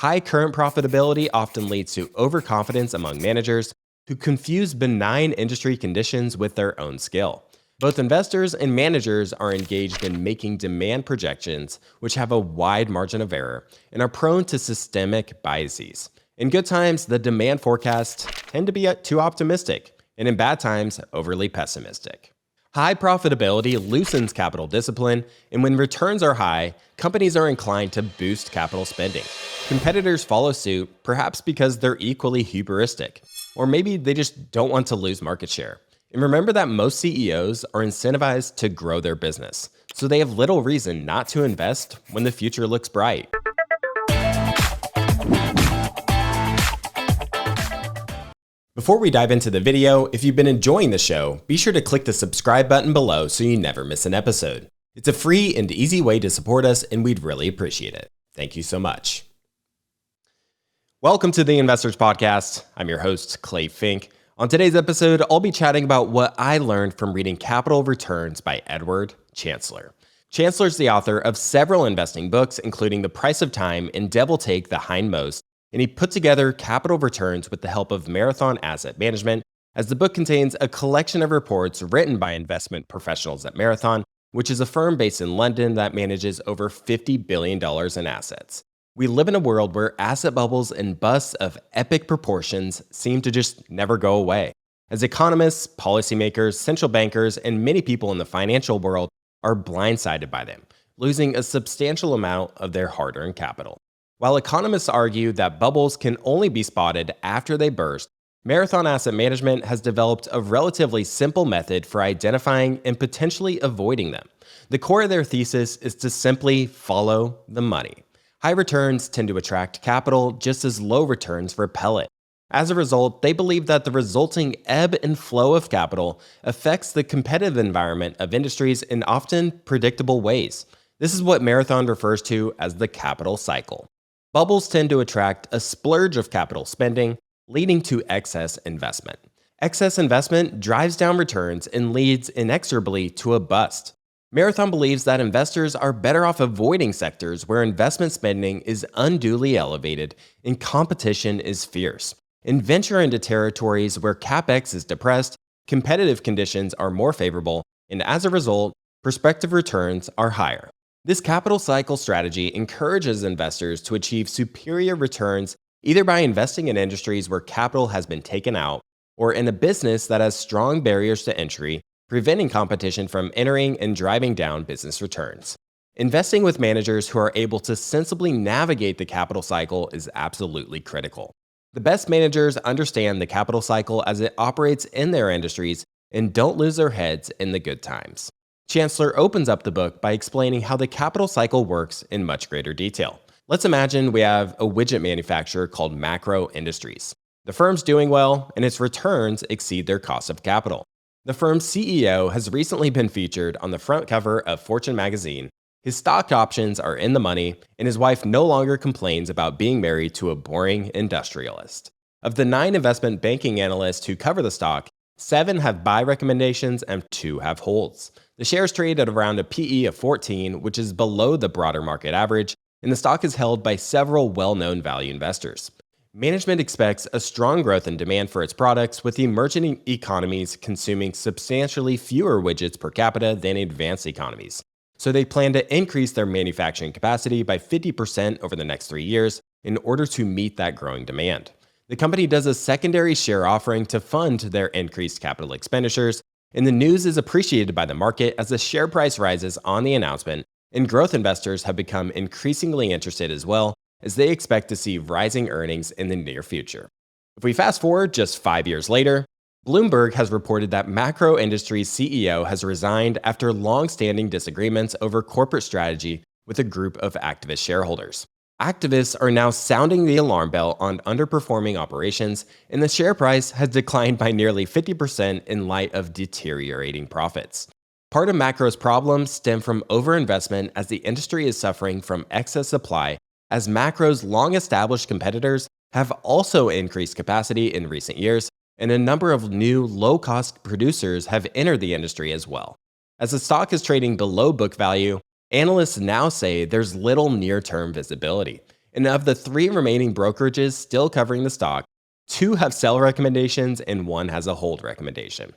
High current profitability often leads to overconfidence among managers who confuse benign industry conditions with their own skill. Both investors and managers are engaged in making demand projections, which have a wide margin of error and are prone to systemic biases. In good times, the demand forecasts tend to be too optimistic, and in bad times, overly pessimistic. High profitability loosens capital discipline, and when returns are high, companies are inclined to boost capital spending. Competitors follow suit, perhaps because they're equally hubristic, or maybe they just don't want to lose market share. And remember that most CEOs are incentivized to grow their business, so they have little reason not to invest when the future looks bright. Before we dive into the video, if you've been enjoying the show, be sure to click the subscribe button below so you never miss an episode. It's a free and easy way to support us, and we'd really appreciate it. Thank you so much. Welcome to the Investors Podcast. I'm your host, Clay Finck. On today's episode, I'll be chatting about what I learned from reading Capital Returns by Edward Chancellor. Chancellor is the author of several investing books, including The Price of Time and Devil Take the Hindmost, and he put together Capital Returns with the help of Marathon Asset Management, as the book contains a collection of reports written by investment professionals at Marathon, which is a firm based in London that manages over $50 billion in assets. We live in a world where asset bubbles and busts of epic proportions seem to just never go away. As economists, policymakers, central bankers, and many people in the financial world are blindsided by them, losing a substantial amount of their hard-earned capital. While economists argue that bubbles can only be spotted after they burst, Marathon Asset Management has developed a relatively simple method for identifying and potentially avoiding them. The core of their thesis is to simply follow the money. High returns tend to attract capital just as low returns repel it. As a result, they believe that the resulting ebb and flow of capital affects the competitive environment of industries in often predictable ways. This is what Marathon refers to as the capital cycle. Bubbles tend to attract a splurge of capital spending, leading to excess investment. Excess investment drives down returns and leads inexorably to a bust. Marathon believes that investors are better off avoiding sectors where investment spending is unduly elevated and competition is fierce, and venture into territories where CapEx is depressed, competitive conditions are more favorable, and as a result, prospective returns are higher. This capital cycle strategy encourages investors to achieve superior returns either by investing in industries where capital has been taken out or in a business that has strong barriers to entry, preventing competition from entering and driving down business returns. Investing with managers who are able to sensibly navigate the capital cycle is absolutely critical. The best managers understand the capital cycle as it operates in their industries and don't lose their heads in the good times. Chancellor opens up the book by explaining how the capital cycle works in much greater detail. Let's imagine we have a widget manufacturer called Macro Industries. The firm's doing well, and its returns exceed their cost of capital. The firm's CEO has recently been featured on the front cover of Fortune magazine. His stock options are in the money, and his wife no longer complains about being married to a boring industrialist. Of the 9 investment banking analysts who cover the stock, 7 have buy recommendations and 2 have holds. The shares trade at around a PE of 14, which is below the broader market average, and the stock is held by several well-known value investors. Management expects a strong growth in demand for its products, with emerging economies consuming substantially fewer widgets per capita than advanced economies. So they plan to increase their manufacturing capacity by 50% over the next 3 years in order to meet that growing demand. The company does a secondary share offering to fund their increased capital expenditures, and the news is appreciated by the market as the share price rises on the announcement, and growth investors have become increasingly interested as well, as they expect to see rising earnings in the near future. If we fast forward just 5 years later, Bloomberg has reported that Macro Industries CEO has resigned after long-standing disagreements over corporate strategy with a group of activist shareholders. Activists are now sounding the alarm bell on underperforming operations, and the share price has declined by nearly 50% in light of deteriorating profits. Part of Macro's problems stem from overinvestment as the industry is suffering from excess supply, as Macro's long-established competitors have also increased capacity in recent years, and a number of new low-cost producers have entered the industry as well. As the stock is trading below book value, analysts now say there's little near-term visibility, And of the 3 remaining brokerages still covering the stock, 2 have sell recommendations and 1 has a hold recommendation.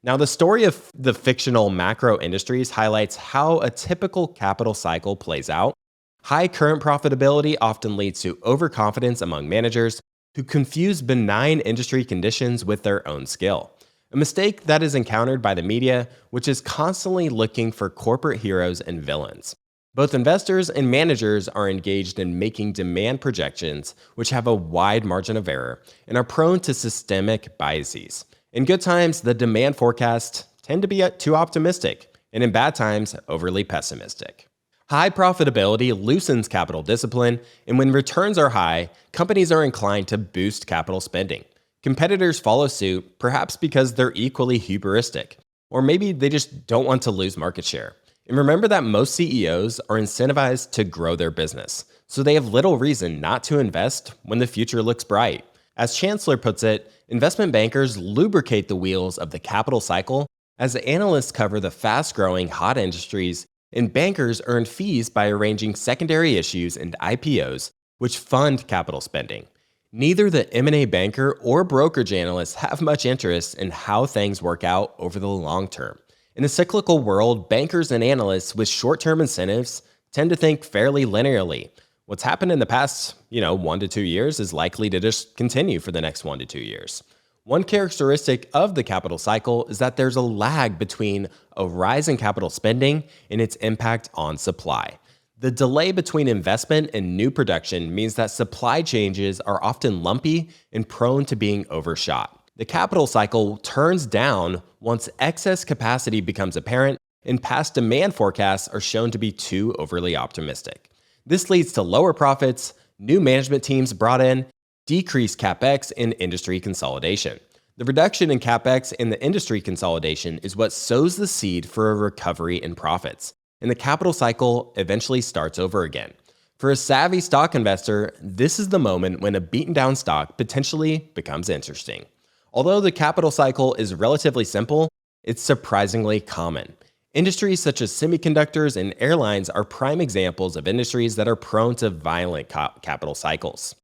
Now, the story of the fictional macro industries highlights how a typical capital cycle plays out. High current profitability often leads to overconfidence among managers who confuse benign industry conditions with their own skill. A mistake that is encountered by the media, which is constantly looking for corporate heroes and villains. Both investors and managers are engaged in making demand projections, which have a wide margin of error and are prone to systemic biases. In good times, the demand forecasts tend to be too optimistic, and in bad times, overly pessimistic. High profitability loosens capital discipline, and when returns are high, companies are inclined to boost capital spending. Competitors follow suit, perhaps because they're equally hubristic, or maybe they just don't want to lose market share. And remember that most CEOs are incentivized to grow their business, so they have little reason not to invest when the future looks bright. As Chancellor puts it, investment bankers lubricate the wheels of the capital cycle as analysts cover the fast-growing hot industries, and bankers earn fees by arranging secondary issues and IPOs, which fund capital spending. Neither the M&A banker or brokerage analyst have much interest in how things work out over the long term. In a cyclical world, bankers and analysts with short-term incentives tend to think fairly linearly. What's happened in the past, 1 to 2 years is likely to just continue for the next 1 to 2 years. One characteristic of the capital cycle is that there's a lag between a rise in capital spending and its impact on supply. The delay between investment and new production means that supply changes are often lumpy and prone to being overshot. The capital cycle turns down once excess capacity becomes apparent and past demand forecasts are shown to be too overly optimistic. This leads to lower profits, new management teams brought in, decreased CapEx, and industry consolidation. The reduction in CapEx and the industry consolidation is what sows the seed for a recovery in profits, and the capital cycle eventually starts over again. For a savvy stock investor, this is the moment when a beaten down stock potentially becomes interesting. Although the capital cycle is relatively simple, it's surprisingly common. Industries such as semiconductors and airlines are prime examples of industries that are prone to violent capital cycles.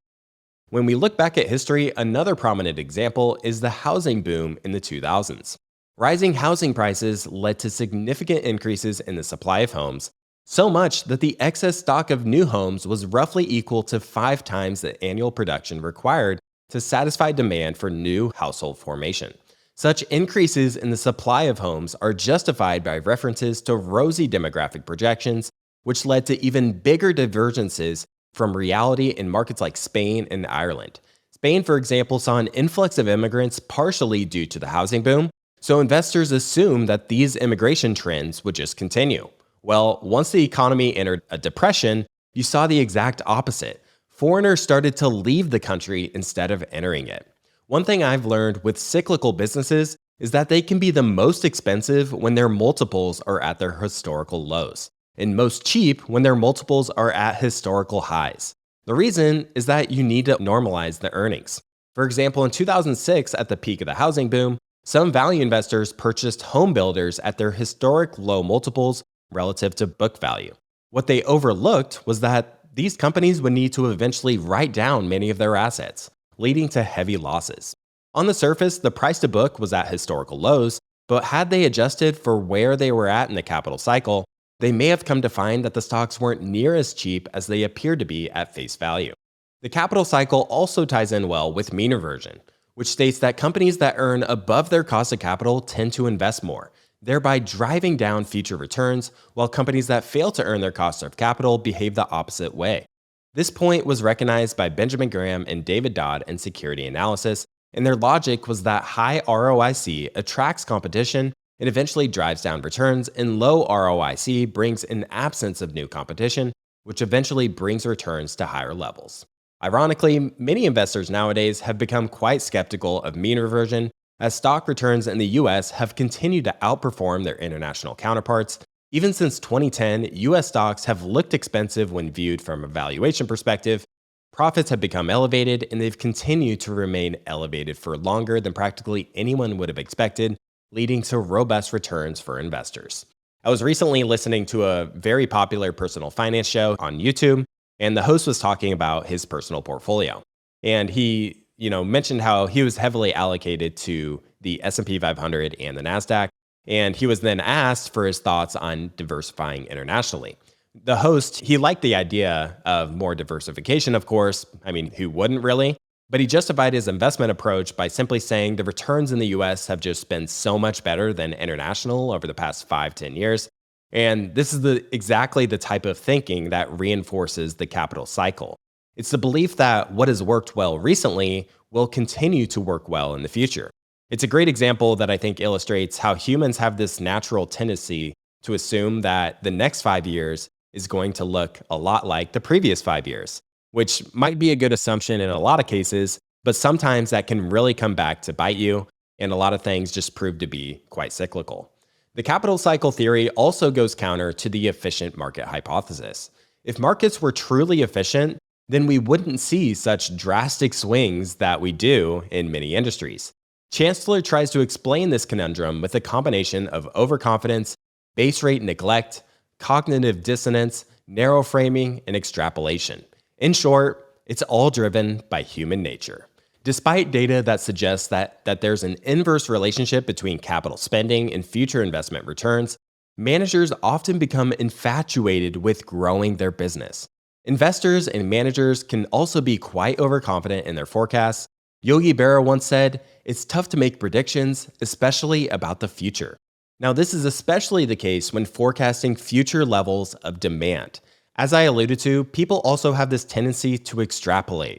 When we look back at history, another prominent example is the housing boom in the 2000s. Rising housing prices led to significant increases in the supply of homes, so much that the excess stock of new homes was roughly equal to 5 times the annual production required to satisfy demand for new household formation. Such increases in the supply of homes are justified by references to rosy demographic projections, which led to even bigger divergences from reality in markets like Spain and Ireland. Spain, for example, saw an influx of immigrants partially due to the housing boom, so investors assumed that these immigration trends would just continue. Well, once the economy entered a depression, you saw the exact opposite. Foreigners started to leave the country instead of entering it. One thing I've learned with cyclical businesses is that they can be the most expensive when their multiples are at their historical lows, and most cheap when their multiples are at historical highs. The reason is that you need to normalize the earnings. For example, in 2006, at the peak of the housing boom, some value investors purchased home builders at their historic low multiples relative to book value. What they overlooked was that these companies would need to eventually write down many of their assets, leading to heavy losses. On the surface, the price to book was at historical lows, but had they adjusted for where they were at in the capital cycle, they may have come to find that the stocks weren't near as cheap as they appeared to be at face value. The capital cycle also ties in well with mean reversion, which states that companies that earn above their cost of capital tend to invest more, thereby driving down future returns, while companies that fail to earn their cost of capital behave the opposite way. This point was recognized by Benjamin Graham and David Dodd in security analysis, and their logic was that high ROIC attracts competition and eventually drives down returns, and low ROIC brings an absence of new competition, which eventually brings returns to higher levels. Ironically, many investors nowadays have become quite skeptical of mean reversion, as stock returns in the US have continued to outperform their international counterparts. Even since 2010, US stocks have looked expensive when viewed from a valuation perspective. Profits have become elevated, and they've continued to remain elevated for longer than practically anyone would have expected, leading to robust returns for investors. I was recently listening to a very popular personal finance show on YouTube, and the host was talking about his personal portfolio. And he, mentioned how he was heavily allocated to the S&P 500 and the Nasdaq, and he was then asked for his thoughts on diversifying internationally. The host, he liked the idea of more diversification, of course. I mean, who wouldn't really? But he justified his investment approach by simply saying the returns in the US have just been so much better than international over the past 5-10 years. And this is exactly the type of thinking that reinforces the capital cycle. It's the belief that what has worked well recently will continue to work well in the future. It's a great example that I think illustrates how humans have this natural tendency to assume that the next 5 years is going to look a lot like the previous 5 years, which might be a good assumption in a lot of cases, but sometimes that can really come back to bite you, and a lot of things just prove to be quite cyclical. The capital cycle theory also goes counter to the efficient market hypothesis. If markets were truly efficient, then we wouldn't see such drastic swings that we do in many industries. Chancellor tries to explain this conundrum with a combination of overconfidence, base rate neglect, cognitive dissonance, narrow framing, and extrapolation. In short, it's all driven by human nature. Despite data that suggests that there's an inverse relationship between capital spending and future investment returns, managers often become infatuated with growing their business. Investors and managers can also be quite overconfident in their forecasts. Yogi Berra once said, "It's tough to make predictions, especially about the future." Now, this is especially the case when forecasting future levels of demand. As I alluded to, people also have this tendency to extrapolate.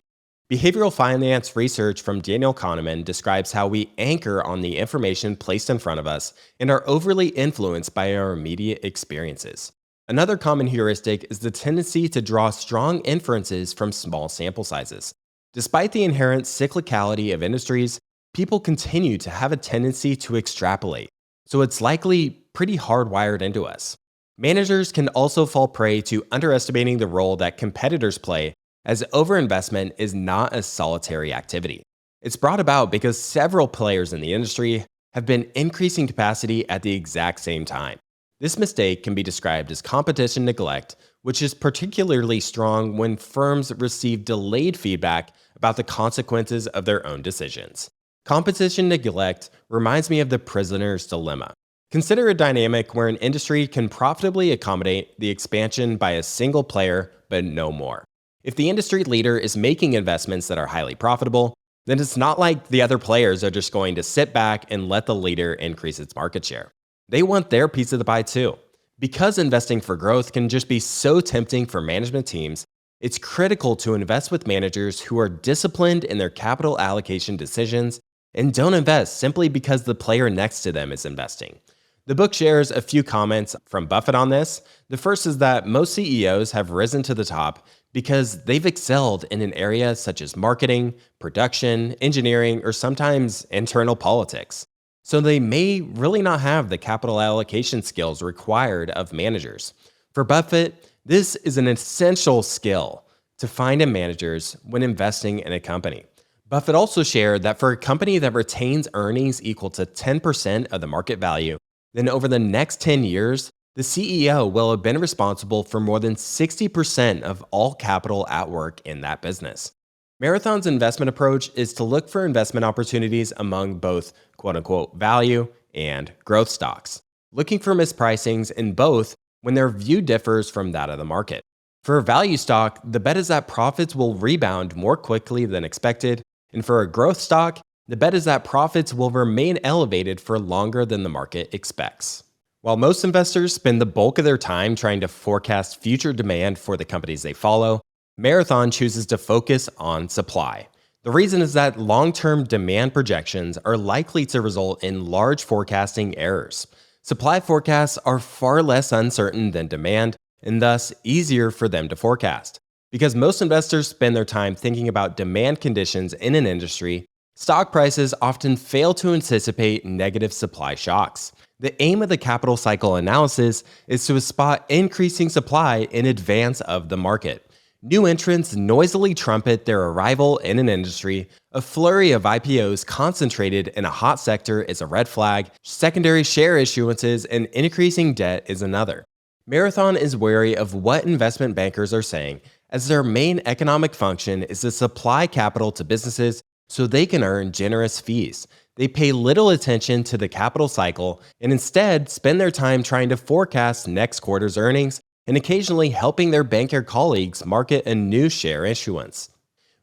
Behavioral finance research from Daniel Kahneman describes how we anchor on the information placed in front of us and are overly influenced by our immediate experiences. Another common heuristic is the tendency to draw strong inferences from small sample sizes. Despite the inherent cyclicality of industries, people continue to have a tendency to extrapolate, so it's likely pretty hardwired into us. Managers can also fall prey to underestimating the role that competitors play, as overinvestment is not a solitary activity. It's brought about because several players in the industry have been increasing capacity at the exact same time. This mistake can be described as competition neglect, which is particularly strong when firms receive delayed feedback about the consequences of their own decisions. Competition neglect reminds me of the prisoner's dilemma. Consider a dynamic where an industry can profitably accommodate the expansion by a single player, but no more. If the industry leader is making investments that are highly profitable, then it's not like the other players are just going to sit back and let the leader increase its market share. They want their piece of the pie too. Because investing for growth can just be so tempting for management teams, it's critical to invest with managers who are disciplined in their capital allocation decisions and don't invest simply because the player next to them is investing. The book shares a few comments from Buffett on this. The first is that most CEOs have risen to the top because they've excelled in an area such as marketing, production, engineering, or sometimes internal politics. So they may really not have the capital allocation skills required of managers. For Buffett, this is an essential skill to find in managers when investing in a company. Buffett also shared that for a company that retains earnings equal to 10% of the market value, then over the next 10 years, the CEO will have been responsible for more than 60% of all capital at work in that business. Marathon's investment approach is to look for investment opportunities among both quote-unquote value and growth stocks, looking for mispricings in both when their view differs from that of the market. For a value stock, the bet is that profits will rebound more quickly than expected, and for a growth stock, the bet is that profits will remain elevated for longer than the market expects. While most investors spend the bulk of their time trying to forecast future demand for the companies they follow, Marathon chooses to focus on supply. The reason is that long-term demand projections are likely to result in large forecasting errors. Supply forecasts are far less uncertain than demand, and thus easier for them to forecast. Because most investors spend their time thinking about demand conditions in an industry, stock prices often fail to anticipate negative supply shocks. The aim of the capital cycle analysis is to spot increasing supply in advance of the market. New entrants noisily trumpet their arrival in an industry. A flurry of IPOs concentrated in a hot sector is a red flag. Secondary share issuances and increasing debt is another. Marathon is wary of what investment bankers are saying, as their main economic function is to supply capital to businesses so they can earn generous fees. They pay little attention to the capital cycle and instead spend their time trying to forecast next quarter's earnings and occasionally helping their banker colleagues market a new share issuance.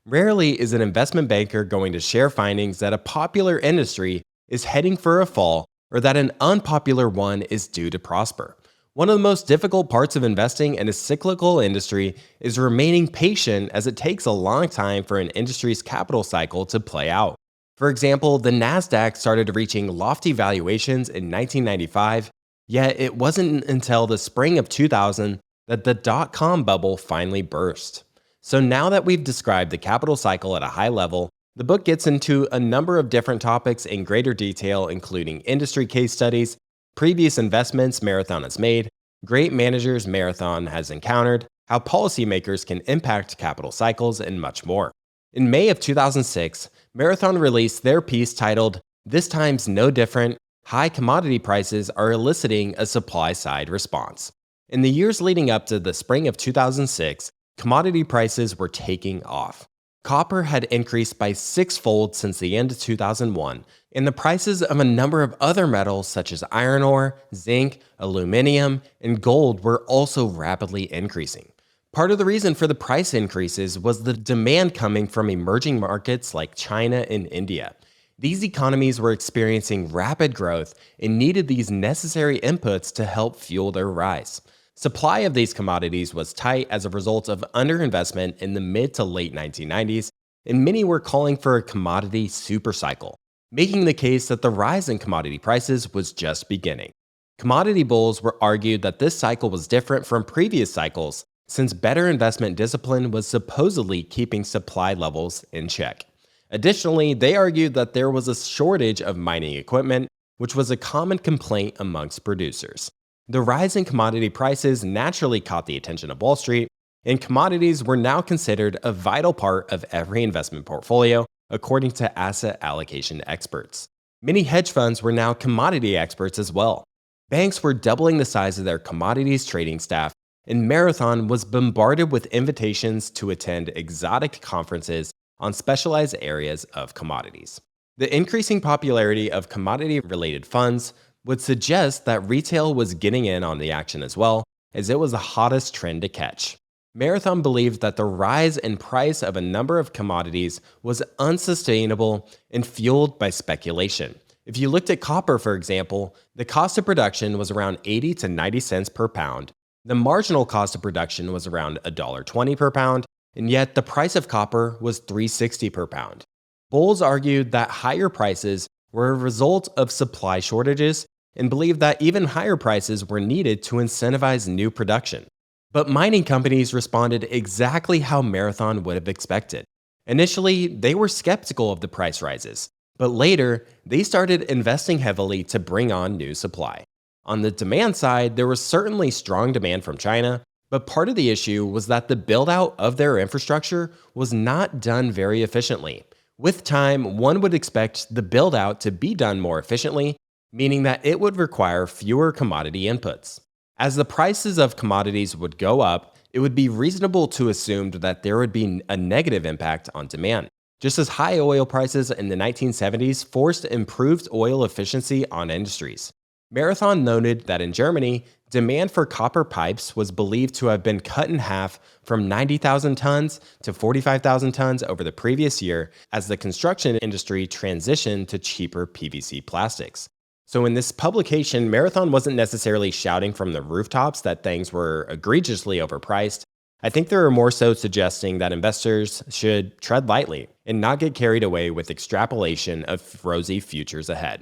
Rarely is an investment banker going to share findings that a popular industry is heading for a fall or that an unpopular one is due to prosper. One of the most difficult parts of investing in a cyclical industry is remaining patient, as it takes a long time for an industry's capital cycle to play out. For example, the Nasdaq started reaching lofty valuations in 1995, yet it wasn't until the spring of 2000 that the dot-com bubble finally burst. So now that we've described the capital cycle at a high level, the book gets into a number of different topics in greater detail, including industry case studies, previous investments Marathon has made, great managers Marathon has encountered, how policymakers can impact capital cycles, and much more. In May of 2006, Marathon released their piece titled, "This Time's No Different, High Commodity Prices Are Eliciting a Supply-Side Response." In the years leading up to the spring of 2006, commodity prices were taking off. Copper had increased by six-fold since the end of 2001, and the prices of a number of other metals such as iron ore, zinc, aluminum, and gold were also rapidly increasing. Part of the reason for the price increases was the demand coming from emerging markets like China and India. These economies were experiencing rapid growth and needed these necessary inputs to help fuel their rise. Supply of these commodities was tight as a result of underinvestment in the mid to late 1990s, and many were calling for a commodity supercycle, making the case that the rise in commodity prices was just beginning. Commodity bulls were argued that this cycle was different from previous cycles, since better investment discipline was supposedly keeping supply levels in check. Additionally, they argued that there was a shortage of mining equipment, which was a common complaint amongst producers. The rise in commodity prices naturally caught the attention of Wall Street, and commodities were now considered a vital part of every investment portfolio, according to asset allocation experts. Many hedge funds were now commodity experts as well. Banks were doubling the size of their commodities trading staff, and Marathon was bombarded with invitations to attend exotic conferences on specialized areas of commodities. The increasing popularity of commodity-related funds would suggest that retail was getting in on the action as well, as it was the hottest trend to catch. Marathon believed that the rise in price of a number of commodities was unsustainable and fueled by speculation. If you looked at copper, for example, the cost of production was around 80 to 90 cents per pound. The marginal cost of production was around $1.20 per pound, and yet the price of copper was $3.60 per pound. Bulls argued that higher prices were a result of supply shortages and believed that even higher prices were needed to incentivize new production. But mining companies responded exactly how Marathon would have expected. Initially, they were skeptical of the price rises, but later, they started investing heavily to bring on new supply. On the demand side, there was certainly strong demand from China, but part of the issue was that the build-out of their infrastructure was not done very efficiently. With time, one would expect the build-out to be done more efficiently, meaning that it would require fewer commodity inputs. As the prices of commodities would go up, it would be reasonable to assume that there would be a negative impact on demand. Just as high oil prices in the 1970s forced improved oil efficiency on industries. Marathon noted that in Germany, demand for copper pipes was believed to have been cut in half from 90,000 tons to 45,000 tons over the previous year as the construction industry transitioned to cheaper PVC plastics. So in this publication, Marathon wasn't necessarily shouting from the rooftops that things were egregiously overpriced. I think they were more so suggesting that investors should tread lightly and not get carried away with extrapolation of rosy futures ahead.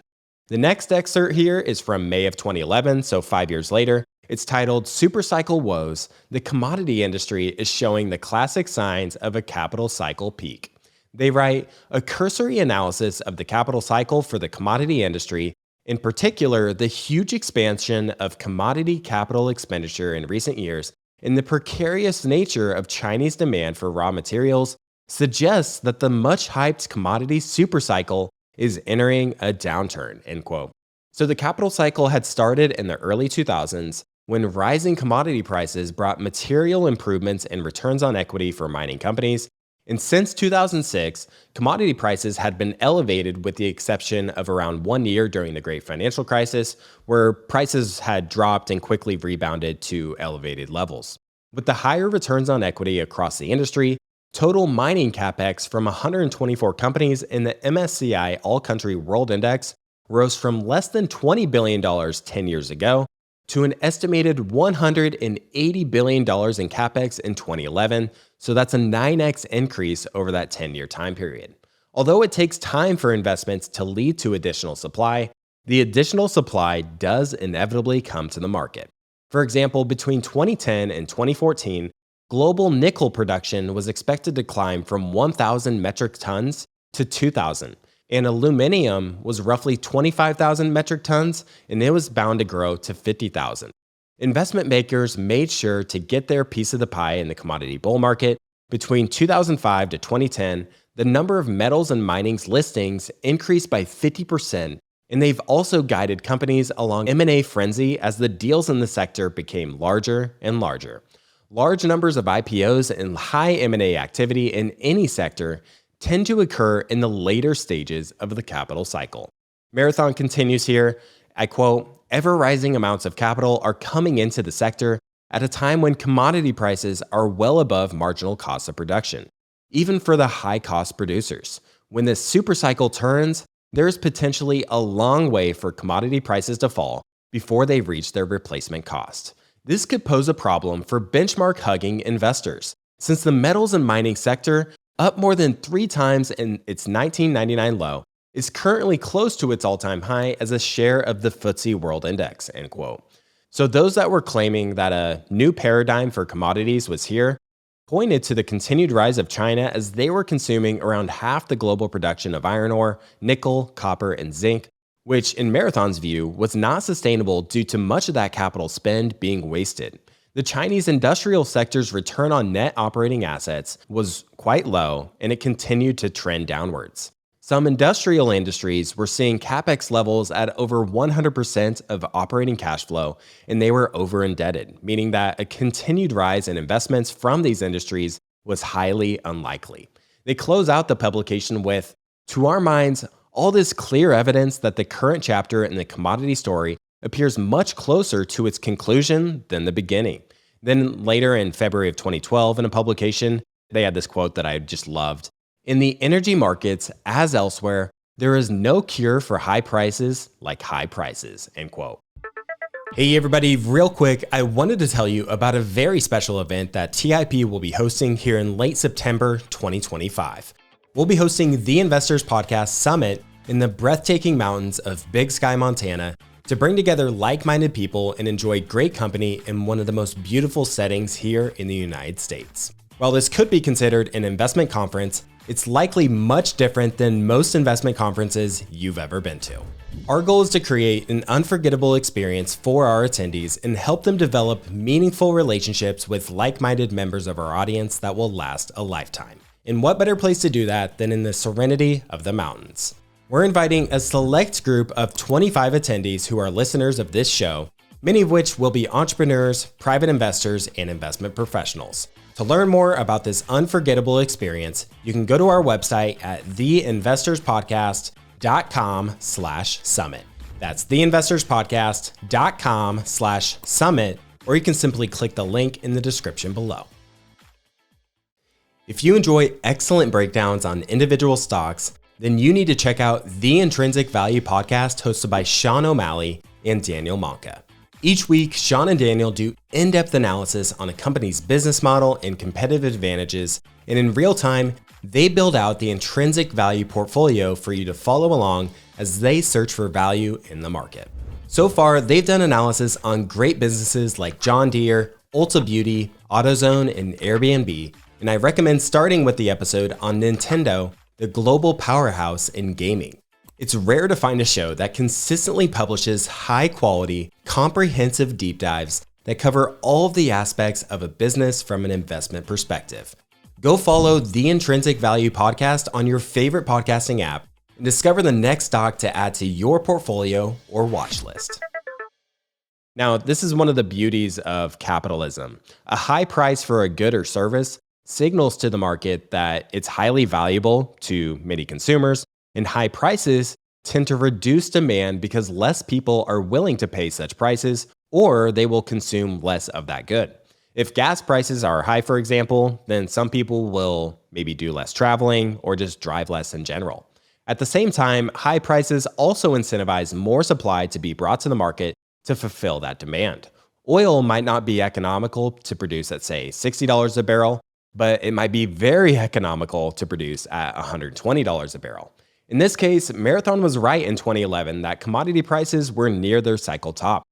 The next excerpt here is from May of 2011, so 5 years later. It's titled "Supercycle Woes, the Commodity Industry is Showing the Classic Signs of a Capital Cycle Peak." They write, "A cursory analysis of the capital cycle for the commodity industry, in particular the huge expansion of commodity capital expenditure in recent years, and the precarious nature of Chinese demand for raw materials, suggests that the much-hyped commodity supercycle is entering a downturn," end quote. So the capital cycle had started in the early 2000s, when rising commodity prices brought material improvements in returns on equity for mining companies. And since 2006, commodity prices had been elevated with the exception of around 1 year during the Great Financial Crisis, where prices had dropped and quickly rebounded to elevated levels. With the higher returns on equity across the industry, total mining capex from 124 companies in the MSCI All-Country World Index rose from less than $20 billion 10 years ago to an estimated $180 billion in capex in 2011, so that's a 9x increase over that 10-year time period. Although it takes time for investments to lead to additional supply, the additional supply does inevitably come to the market. For example, between 2010 and 2014, global nickel production was expected to climb from 1,000 metric tons to 2,000. And aluminum was roughly 25,000 metric tons, and it was bound to grow to 50,000. Investment makers made sure to get their piece of the pie in the commodity bull market. Between 2005 to 2010, the number of metals and mining's listings increased by 50%, and they've also guided companies along M&A frenzy as the deals in the sector became larger and larger. Large numbers of IPOs and high M&A activity in any sector tend to occur in the later stages of the capital cycle. Marathon continues here, I quote, "Ever-rising amounts of capital are coming into the sector at a time when commodity prices are well above marginal costs of production, even for the high-cost producers. When this supercycle turns, there is potentially a long way for commodity prices to fall before they reach their replacement cost. This could pose a problem for benchmark-hugging investors, since the metals and mining sector, up more than 3 times in its 1999 low, is currently close to its all-time high as a share of the FTSE World Index," end quote. So those that were claiming that a new paradigm for commodities was here pointed to the continued rise of China as they were consuming around half the global production of iron ore, nickel, copper, and zinc, which in Marathon's view was not sustainable due to much of that capital spend being wasted. The Chinese industrial sector's return on net operating assets was quite low, and it continued to trend downwards. Some industrial industries were seeing capex levels at over 100% of operating cash flow, and they were over-indebted, meaning that a continued rise in investments from these industries was highly unlikely. They close out the publication with, "To our minds, all this clear evidence that the current chapter in the commodity story appears much closer to its conclusion than the beginning." Then later in February of 2012 in a publication, they had this quote that I just loved. "In the energy markets, as elsewhere, there is no cure for high prices like high prices," end quote. Hey everybody, real quick, I wanted to tell you about a very special event that TIP will be hosting here in late September 2025. We'll be hosting the Investors Podcast Summit in the breathtaking mountains of Big Sky, Montana, to bring together like-minded people and enjoy great company in one of the most beautiful settings here in the United States. While this could be considered an investment conference, it's likely much different than most investment conferences you've ever been to. Our goal is to create an unforgettable experience for our attendees and help them develop meaningful relationships with like-minded members of our audience that will last a lifetime. And what better place to do that than in the serenity of the mountains? We're inviting a select group of 25 attendees who are listeners of this show, many of which will be entrepreneurs, private investors, and investment professionals. To learn more about this unforgettable experience, you can go to our website at theinvestorspodcast.com/summit. That's theinvestorspodcast.com/summit, or you can simply click the link in the description below. If you enjoy excellent breakdowns on individual stocks, then you need to check out the Intrinsic Value podcast hosted by Sean O'Malley and Daniel Monka. Each week, Sean and Daniel do in-depth analysis on a company's business model and competitive advantages, and in real time, they build out the intrinsic value portfolio for you to follow along as they search for value in the market. So far, they've done analysis on great businesses like John Deere, Ulta Beauty, AutoZone, and Airbnb, and I recommend starting with the episode on Nintendo, the global powerhouse in gaming. It's rare to find a show that consistently publishes high-quality, comprehensive deep dives that cover all of the aspects of a business from an investment perspective. Go follow the Intrinsic Value podcast on your favorite podcasting app and discover the next stock to add to your portfolio or watch list. Now, this is one of the beauties of capitalism. A high price for a good or service signals to the market that it's highly valuable to many consumers, and high prices tend to reduce demand because less people are willing to pay such prices, or they will consume less of that good. If gas prices are high, for example, then some people will maybe do less traveling or just drive less in general. At the same time, high prices also incentivize more supply to be brought to the market to fulfill that demand. Oil might not be economical to produce at, say, $60 a barrel, but it might be very economical to produce at $120 a barrel. In this case, Marathon was right in 2011 that commodity prices were near their cycle top.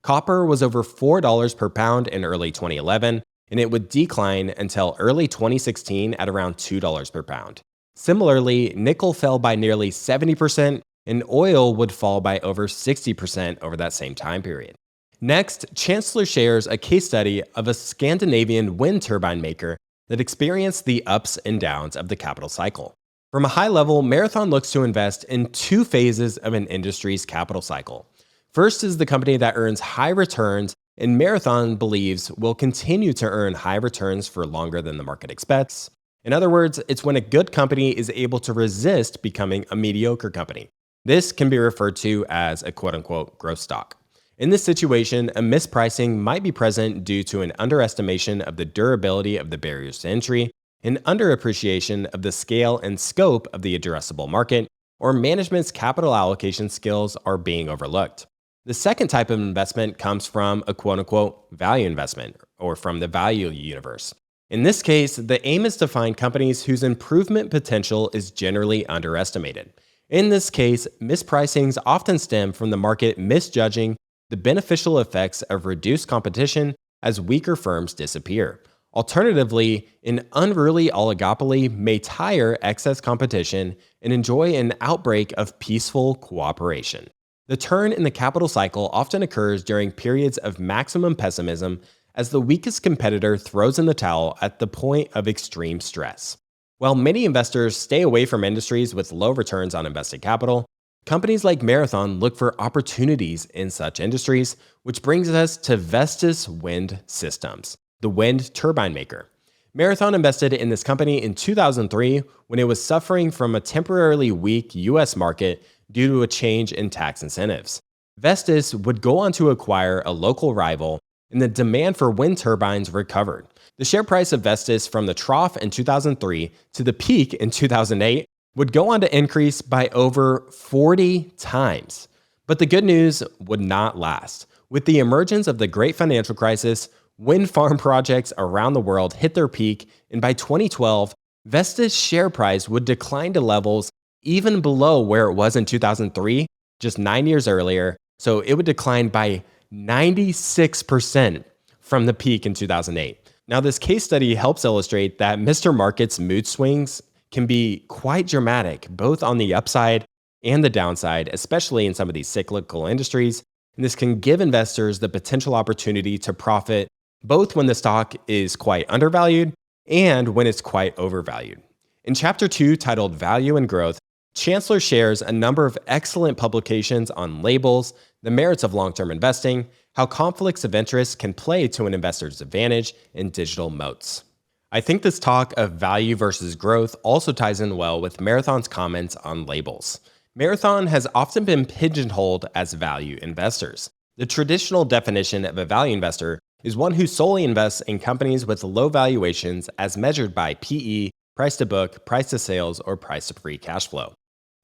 Copper was over $4 per pound in early 2011, and it would decline until early 2016 at around $2 per pound. Similarly, nickel fell by nearly 70%, and oil would fall by over 60% over that same time period. Next, Chancellor shares a case study of a Scandinavian wind turbine maker that experienced the ups and downs of the capital cycle. From a high level, Marathon looks to invest in two phases of an industry's capital cycle. First is the company that earns high returns, and Marathon believes will continue to earn high returns for longer than the market expects. In other words, it's when a good company is able to resist becoming a mediocre company. This can be referred to as a quote-unquote growth stock. In this situation, a mispricing might be present due to an underestimation of the durability of the barriers to entry, an underappreciation of the scale and scope of the addressable market, or management's capital allocation skills are being overlooked. The second type of investment comes from a quote-unquote value investment, or from the value universe. In this case, the aim is to find companies whose improvement potential is generally underestimated. In this case, mispricings often stem from the market misjudging the beneficial effects of reduced competition as weaker firms disappear. Alternatively, an unruly oligopoly may tire excess competition and enjoy an outbreak of peaceful cooperation. The turn in the capital cycle often occurs during periods of maximum pessimism as the weakest competitor throws in the towel at the point of extreme stress. While many investors stay away from industries with low returns on invested capital, companies like Marathon look for opportunities in such industries, which brings us to Vestas Wind Systems, the wind turbine maker. Marathon invested in this company in 2003 when it was suffering from a temporarily weak US market due to a change in tax incentives. Vestas would go on to acquire a local rival, and the demand for wind turbines recovered. The share price of Vestas from the trough in 2003 to the peak in 2008 would go on to increase by over 40 times. But the good news would not last. With the emergence of the Great Financial Crisis, wind farm projects around the world hit their peak, and by 2012, Vestas' share price would decline to levels even below where it was in 2003, just 9 years earlier, so it would decline by 96% from the peak in 2008. Now, this case study helps illustrate that Mr. Market's mood swings can be quite dramatic, both on the upside and the downside, especially in some of these cyclical industries. And this can give investors the potential opportunity to profit both when the stock is quite undervalued and when it's quite overvalued. In Chapter 2, titled Value and Growth, Chancellor shares a number of excellent publications on labels, the merits of long-term investing, how conflicts of interest can play to an investor's advantage, and digital moats. I think this talk of value versus growth also ties in well with Marathon's comments on labels. Marathon has often been pigeonholed as value investors. The traditional definition of a value investor is one who solely invests in companies with low valuations as measured by PE, price to book, price to sales, or price to free cash flow.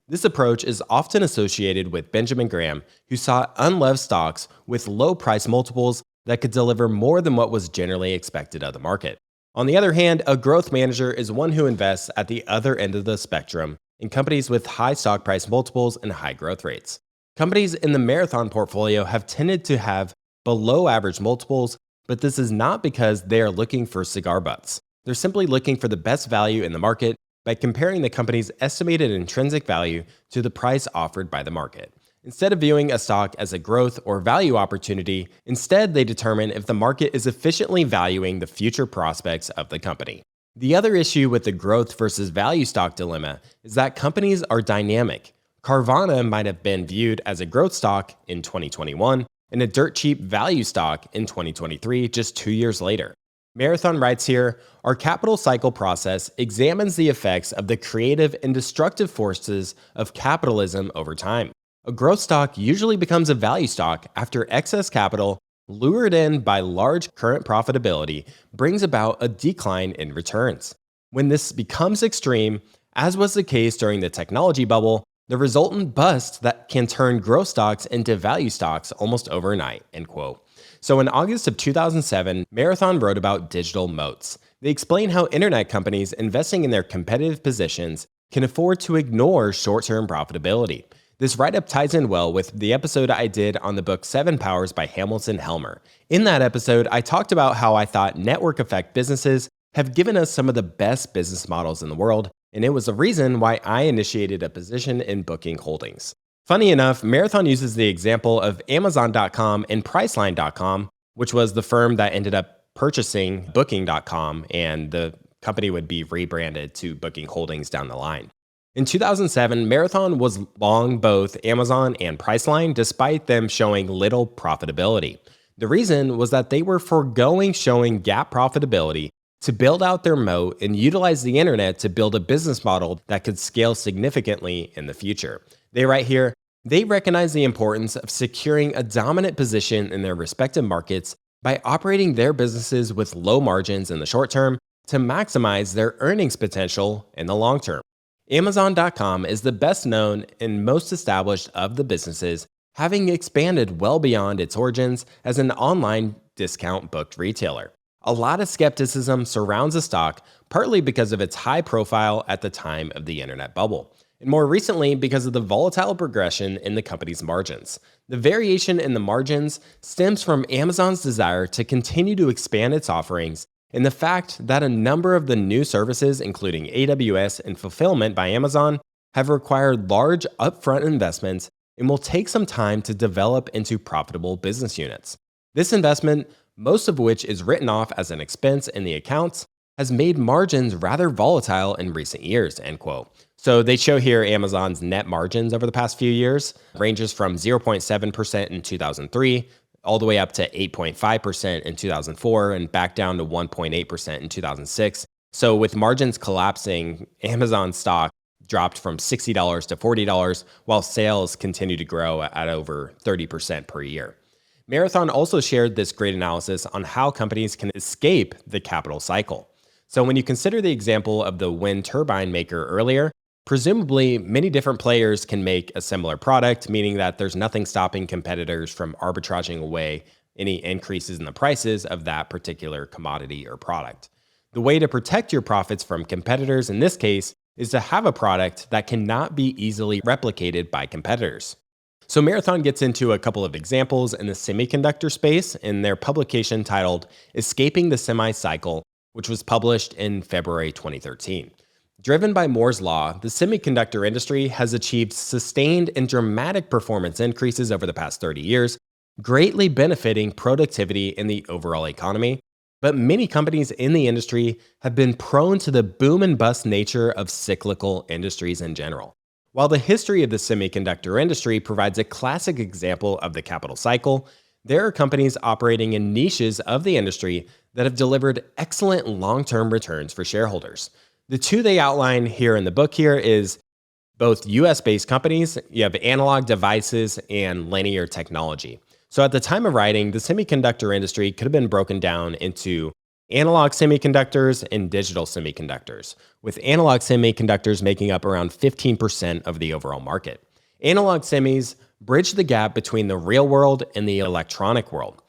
This approach is often associated with Benjamin Graham, who saw unloved stocks with low price multiples that could deliver more than what was generally expected of the market. On the other hand, a growth manager is one who invests at the other end of the spectrum in companies with high stock price multiples and high growth rates. Companies in the Marathon portfolio have tended to have below average multiples, but this is not because they are looking for cigar butts. They're simply looking for the best value in the market by comparing the company's estimated intrinsic value to the price offered by the market. Instead of viewing a stock as a growth or value opportunity, instead they determine if the market is efficiently valuing the future prospects of the company. The other issue with the growth versus value stock dilemma is that companies are dynamic. Carvana might have been viewed as a growth stock in 2021, and a dirt cheap value stock in 2023, just 2 years later. Marathon writes here, our capital cycle process examines the effects of the creative and destructive forces of capitalism over time. A growth stock usually becomes a value stock after excess capital, lured in by large current profitability, brings about a decline in returns. When this becomes extreme, as was the case during the technology bubble, the resultant bust that can turn growth stocks into value stocks almost overnight, end quote. So in August of 2007, Marathon wrote about digital moats. They explain how internet companies investing in their competitive positions can afford to ignore short-term profitability. This write-up ties in well with the episode I did on the book 7 Powers by Hamilton Helmer. In that episode, I talked about how I thought network effect businesses have given us some of the best business models in the world, and it was a reason why I initiated a position in Booking Holdings. Funny enough, Marathon uses the example of Amazon.com and Priceline.com, which was the firm that ended up purchasing Booking.com, and the company would be rebranded to Booking Holdings down the line. In 2007, Marathon was long both Amazon and Priceline, despite them showing little profitability. The reason was that they were foregoing showing GAAP profitability to build out their moat and utilize the internet to build a business model that could scale significantly in the future. They write here, they recognize the importance of securing a dominant position in their respective markets by operating their businesses with low margins in the short term to maximize their earnings potential in the long term. Amazon.com is the best known and most established of the businesses, having expanded well beyond its origins as an online discount booked retailer. A lot of skepticism surrounds the stock, partly because of its high profile at the time of the internet bubble, and more recently because of the volatile progression in the company's margins. The variation in the margins stems from Amazon's desire to continue to expand its offerings and the fact that a number of the new services, including AWS and Fulfillment by Amazon, have required large upfront investments and will take some time to develop into profitable business units. This investment, most of which is written off as an expense in the accounts, has made margins rather volatile in recent years, end quote. So they show here Amazon's net margins over the past few years, ranges from 0.7% in 2003, all the way up to 8.5% in 2004 and back down to 1.8% in 2006. So with margins collapsing, Amazon stock dropped from $60 to $40, while sales continue to grow at over 30% per year. Marathon also shared this great analysis on how companies can escape the capital cycle. So when you consider the example of the wind turbine maker earlier, presumably many different players can make a similar product, meaning that there's nothing stopping competitors from arbitraging away any increases in the prices of that particular commodity or product. The way to protect your profits from competitors in this case is to have a product that cannot be easily replicated by competitors. So Marathon gets into a couple of examples in the semiconductor space in their publication titled Escaping the Semi-Cycle, which was published in February 2013. Driven by Moore's Law, the semiconductor industry has achieved sustained and dramatic performance increases over the past 30 years, greatly benefiting productivity in the overall economy. But many companies in the industry have been prone to the boom and bust nature of cyclical industries in general. While the history of the semiconductor industry provides a classic example of the capital cycle, there are companies operating in niches of the industry that have delivered excellent long-term returns for shareholders. The two they outline here in the book here is both US-based companies. You have Analog Devices and Linear Technology. So at the time of writing, the semiconductor industry could have been broken down into analog semiconductors and digital semiconductors, with analog semiconductors making up around 15% of the overall market. Analog semis bridge the gap between the real world and the electronic world.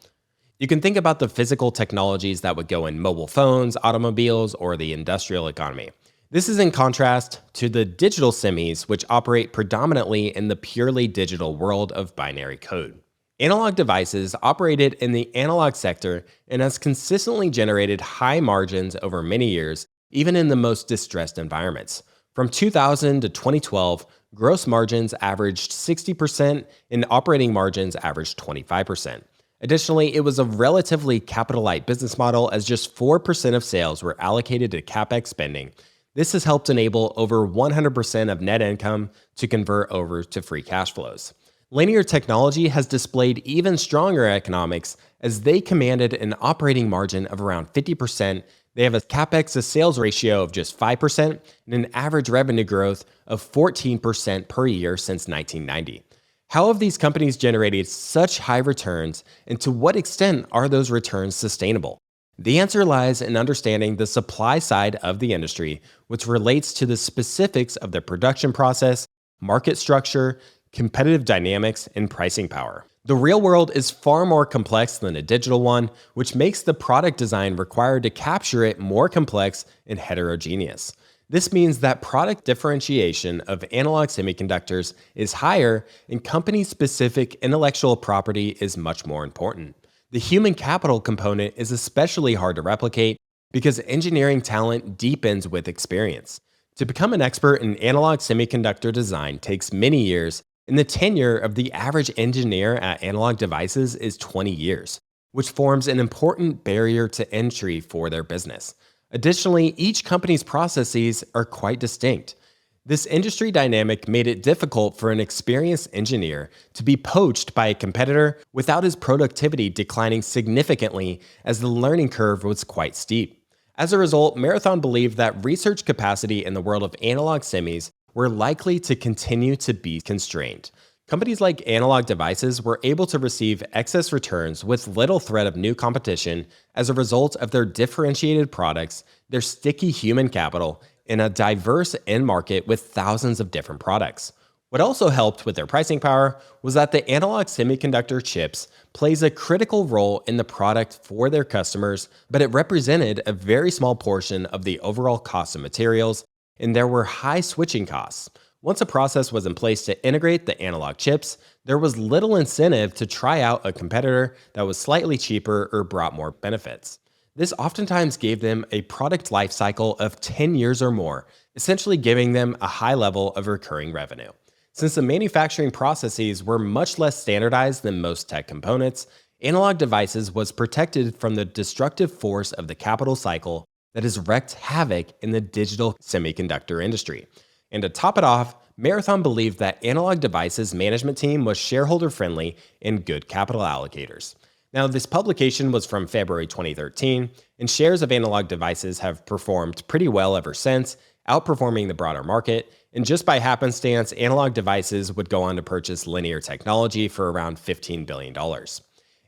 You can think about the physical technologies that would go in mobile phones, automobiles, or the industrial economy. This is in contrast to the digital semis, which operate predominantly in the purely digital world of binary code. Analog Devices operated in the analog sector and has consistently generated high margins over many years, even in the most distressed environments. From 2000 to 2012, gross margins averaged 60% and operating margins averaged 25%. Additionally, it was a relatively capital-light business model as just 4% of sales were allocated to CapEx spending. This has helped enable over 100% of net income to convert over to free cash flows. Linear technology has displayed even stronger economics as they commanded an operating margin of around 50%. They have a capex to sales ratio of just 5% and an average revenue growth of 14% per year since 1990. How have these companies generated such high returns, and to what extent are those returns sustainable? The answer lies in understanding the supply side of the industry, which relates to the specifics of the production process, market structure, competitive dynamics, and pricing power. The real world is far more complex than a digital one, which makes the product design required to capture it more complex and heterogeneous. This means that product differentiation of analog semiconductors is higher, and company-specific intellectual property is much more important. The human capital component is especially hard to replicate because engineering talent deepens with experience. To become an expert in analog semiconductor design takes many years, and the tenure of the average engineer at Analog Devices is 20 years, which forms an important barrier to entry for their business. Additionally, each company's processes are quite distinct. This industry dynamic made it difficult for an experienced engineer to be poached by a competitor without his productivity declining significantly, as the learning curve was quite steep. As a result, Marathon believed that research capacity in the world of analog semis were likely to continue to be constrained. Companies like Analog Devices were able to receive excess returns with little threat of new competition as a result of their differentiated products, their sticky human capital, and a diverse end market with thousands of different products. What also helped with their pricing power was that the analog semiconductor chips plays a critical role in the product for their customers, but it represented a very small portion of the overall cost of materials, and there were high switching costs. Once a process was in place to integrate the analog chips, there was little incentive to try out a competitor that was slightly cheaper or brought more benefits. This oftentimes gave them a product life cycle of 10 years or more, essentially giving them a high level of recurring revenue. Since the manufacturing processes were much less standardized than most tech components, Analog Devices was protected from the destructive force of the capital cycle that has wreaked havoc in the digital semiconductor industry. And to top it off, Marathon believed that Analog Devices' management team was shareholder-friendly and good capital allocators. Now, this publication was from February 2013, and shares of Analog Devices have performed pretty well ever since, outperforming the broader market, and just by happenstance, Analog Devices would go on to purchase Linear Technology for around $15 billion.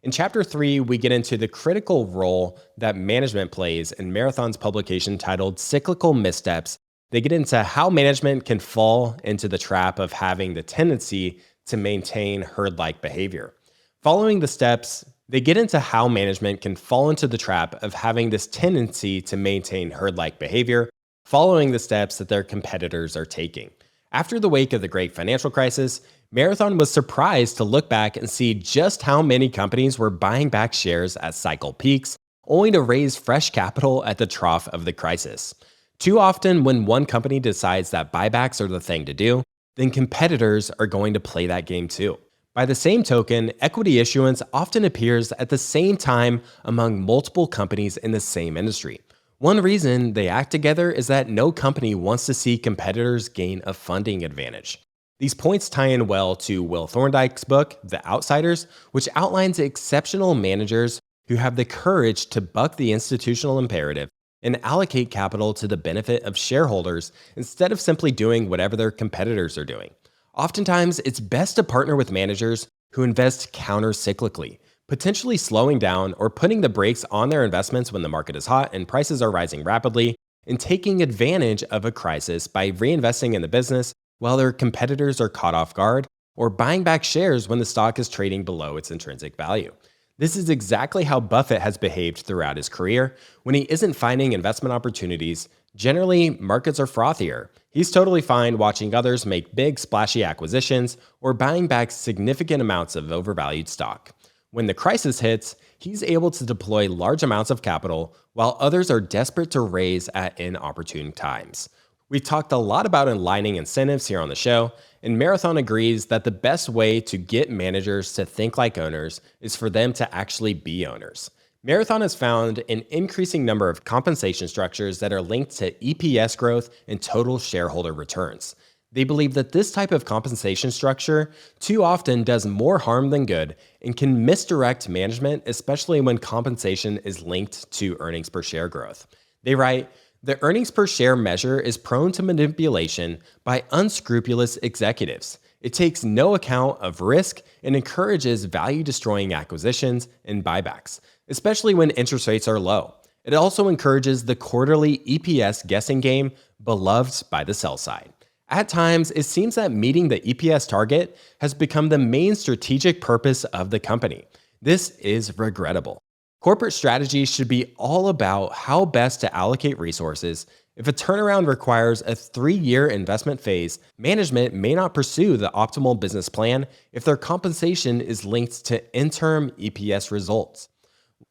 In Chapter 3, we get into the critical role that management plays in Marathon's publication titled Cyclical Missteps. They get into how management can fall into the trap of having the tendency to maintain herd-like behavior. Following the steps, they get into how management can fall into the trap of having this tendency to maintain herd-like behavior, following the steps that their competitors are taking. After the wake of the great financial crisis, Marathon was surprised to look back and see just how many companies were buying back shares at cycle peaks, only to raise fresh capital at the trough of the crisis. Too often, when one company decides that buybacks are the thing to do, then competitors are going to play that game too. By the same token, equity issuance often appears at the same time among multiple companies in the same industry. One reason they act together is that no company wants to see competitors gain a funding advantage. These points tie in well to Will Thorndike's book, The Outsiders, which outlines exceptional managers who have the courage to buck the institutional imperative and allocate capital to the benefit of shareholders instead of simply doing whatever their competitors are doing. Oftentimes, it's best to partner with managers who invest counter-cyclically, potentially slowing down or putting the brakes on their investments when the market is hot and prices are rising rapidly, and taking advantage of a crisis by reinvesting in the business while their competitors are caught off guard, or buying back shares when the stock is trading below its intrinsic value. This is exactly how Buffett has behaved throughout his career. When he isn't finding investment opportunities, generally markets are frothier. He's totally fine watching others make big splashy acquisitions or buying back significant amounts of overvalued stock. When the crisis hits, he's able to deploy large amounts of capital while others are desperate to raise at inopportune times. We've talked a lot about aligning incentives here on the show, and Marathon agrees that the best way to get managers to think like owners is for them to actually be owners. Marathon has found an increasing number of compensation structures that are linked to EPS growth and total shareholder returns. They believe that this type of compensation structure too often does more harm than good and can misdirect management, especially when compensation is linked to earnings per share growth. They write, the earnings per share measure is prone to manipulation by unscrupulous executives. It takes no account of risk and encourages value-destroying acquisitions and buybacks, especially when interest rates are low. It also encourages the quarterly EPS guessing game beloved by the sell side. At times, it seems that meeting the EPS target has become the main strategic purpose of the company. This is regrettable. Corporate strategy should be all about how best to allocate resources. If a turnaround requires a 3-year investment phase, management may not pursue the optimal business plan if their compensation is linked to interim EPS results.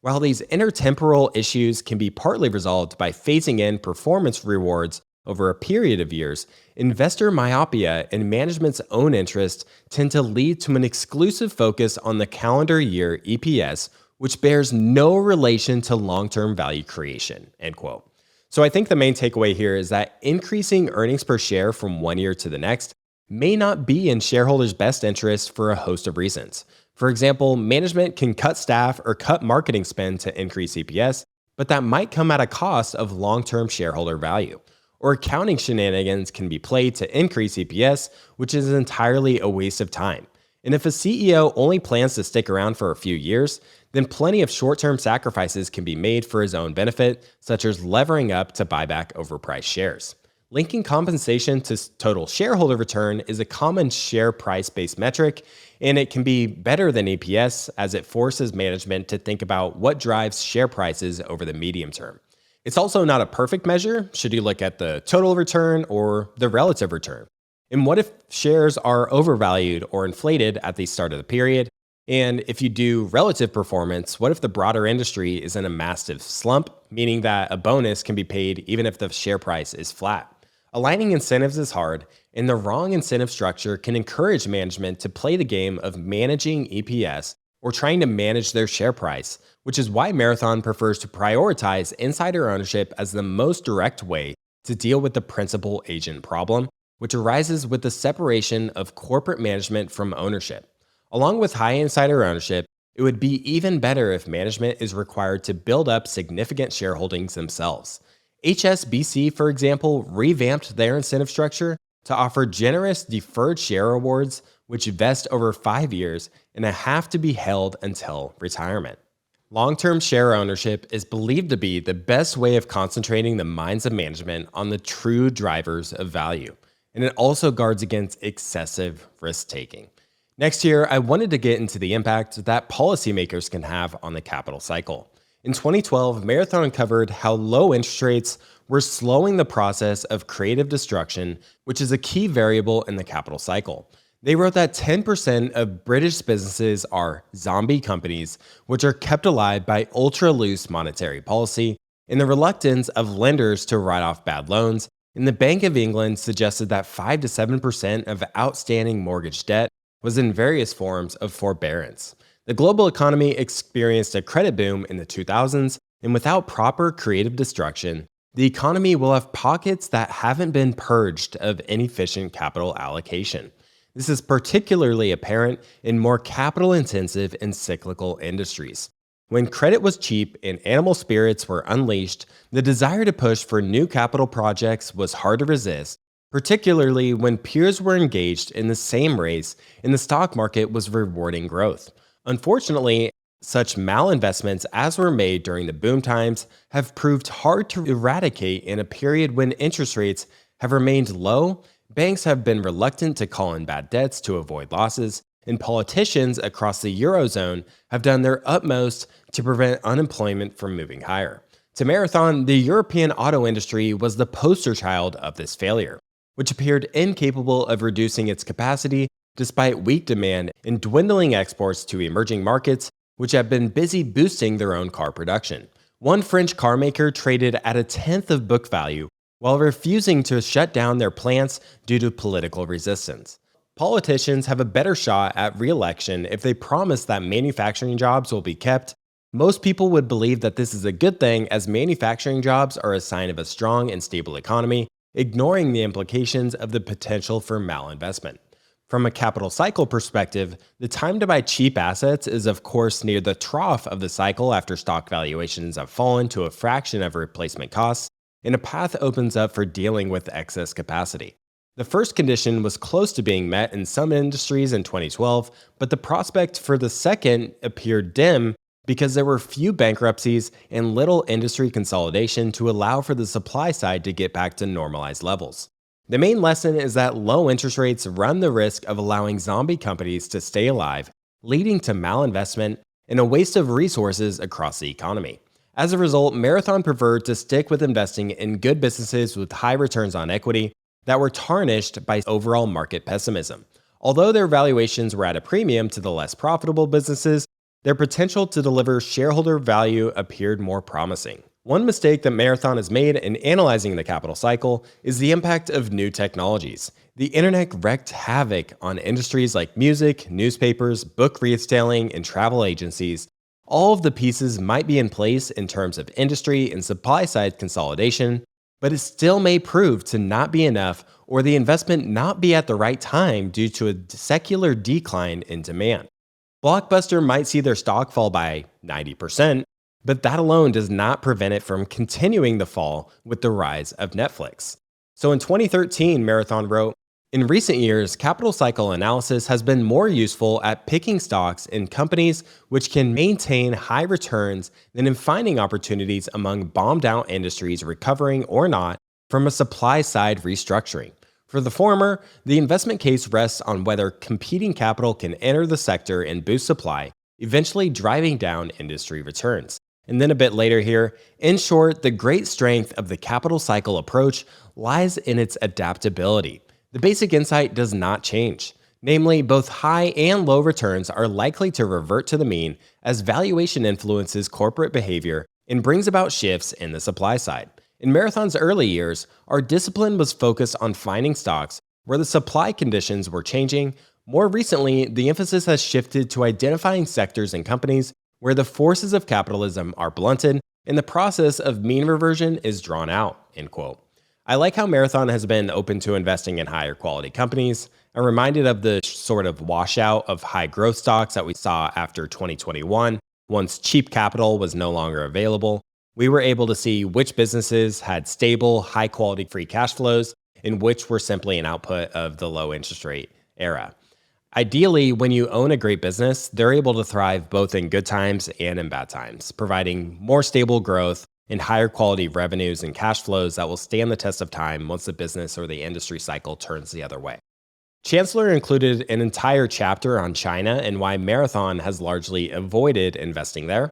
While these intertemporal issues can be partly resolved by phasing in performance rewards over a period of years, investor myopia and management's own interest tend to lead to an exclusive focus on the calendar year EPS, which bears no relation to long-term value creation, end quote. So I think the main takeaway here is that increasing earnings per share from one year to the next may not be in shareholders' best interest for a host of reasons. For example, management can cut staff or cut marketing spend to increase EPS, but that might come at a cost of long-term shareholder value. Or accounting shenanigans can be played to increase EPS, which is entirely a waste of time. And if a CEO only plans to stick around for a few years, then plenty of short-term sacrifices can be made for his own benefit, such as levering up to buy back overpriced shares. Linking compensation to total shareholder return is a common share price-based metric, and it can be better than EPS as it forces management to think about what drives share prices over the medium term. It's also not a perfect measure. Should you look at the total return or the relative return? And what if shares are overvalued or inflated at the start of the period? And if you do relative performance, what if the broader industry is in a massive slump, meaning that a bonus can be paid even if the share price is flat? Aligning incentives is hard, and the wrong incentive structure can encourage management to play the game of managing EPS or trying to manage their share price, which is why Marathon prefers to prioritize insider ownership as the most direct way to deal with the principal agent problem, which arises with the separation of corporate management from ownership. Along with high insider ownership, it would be even better if management is required to build up significant shareholdings themselves. HSBC, for example, revamped their incentive structure to offer generous deferred share awards, which vest over 5 years and have to be held until retirement. Long-term share ownership is believed to be the best way of concentrating the minds of management on the true drivers of value, and it also guards against excessive risk-taking. Next here, I wanted to get into the impact that policymakers can have on the capital cycle. In 2012, Marathon uncovered how low interest rates were slowing the process of creative destruction, which is a key variable in the capital cycle. They wrote that 10% of British businesses are zombie companies, which are kept alive by ultra-loose monetary policy and the reluctance of lenders to write off bad loans. And the Bank of England suggested that 5 to 7% of outstanding mortgage debt was in various forms of forbearance. The global economy experienced a credit boom in the 2000s, and without proper creative destruction, the economy will have pockets that haven't been purged of inefficient capital allocation. This is particularly apparent in more capital-intensive and cyclical industries. When credit was cheap and animal spirits were unleashed, the desire to push for new capital projects was hard to resist, particularly when peers were engaged in the same race and the stock market was rewarding growth. Unfortunately, such malinvestments as were made during the boom times have proved hard to eradicate in a period when interest rates have remained low, banks have been reluctant to call in bad debts to avoid losses, and politicians across the Eurozone have done their utmost to prevent unemployment from moving higher. To Marathon, the European auto industry was the poster child of this failure, which appeared incapable of reducing its capacity despite weak demand and dwindling exports to emerging markets, which have been busy boosting their own car production. One French car maker traded at a tenth of book value while refusing to shut down their plants due to political resistance. Politicians have a better shot at re-election if they promise that manufacturing jobs will be kept. Most people would believe that this is a good thing, as manufacturing jobs are a sign of a strong and stable economy, ignoring the implications of the potential for malinvestment. From a capital cycle perspective, the time to buy cheap assets is of course near the trough of the cycle after stock valuations have fallen to a fraction of replacement costs, and a path opens up for dealing with excess capacity. The first condition was close to being met in some industries in 2012, but the prospect for the second appeared dim because there were few bankruptcies and little industry consolidation to allow for the supply side to get back to normalized levels. The main lesson is that low interest rates run the risk of allowing zombie companies to stay alive, leading to malinvestment and a waste of resources across the economy. As a result, Marathon preferred to stick with investing in good businesses with high returns on equity that were tarnished by overall market pessimism. Although their valuations were at a premium to the less profitable businesses, their potential to deliver shareholder value appeared more promising. One mistake that Marathon has made in analyzing the capital cycle is the impact of new technologies. The internet wreaked havoc on industries like music, newspapers, book retailing, and travel agencies. All of the pieces might be in place in terms of industry and supply side consolidation, but it still may prove to not be enough or the investment not be at the right time due to a secular decline in demand. Blockbuster might see their stock fall by 90%, but that alone does not prevent it from continuing the fall with the rise of Netflix. So in 2013, Marathon wrote, "In recent years, capital cycle analysis has been more useful at picking stocks in companies which can maintain high returns than in finding opportunities among bombed out industries recovering or not from a supply side restructuring. For the former, the investment case rests on whether competing capital can enter the sector and boost supply, eventually driving down industry returns." And then a bit later here, in short, the great strength of the capital cycle approach lies in its adaptability. The basic insight does not change. Namely, both high and low returns are likely to revert to the mean as valuation influences corporate behavior and brings about shifts in the supply side. In Marathon's early years, our discipline was focused on finding stocks where the supply conditions were changing. More recently, the emphasis has shifted to identifying sectors and companies where the forces of capitalism are blunted and the process of mean reversion is drawn out, end quote. I like how Marathon has been open to investing in higher quality companies. I'm reminded of the sort of washout of high growth stocks that we saw after 2021. Once cheap capital was no longer available, we were able to see which businesses had stable, high quality free cash flows and which were simply an output of the low interest rate era. Ideally, when you own a great business, they're able to thrive both in good times and in bad times, providing more stable growth and higher quality revenues and cash flows that will stand the test of time once the business or the industry cycle turns the other way. Chancellor included an entire chapter on China and why Marathon has largely avoided investing there.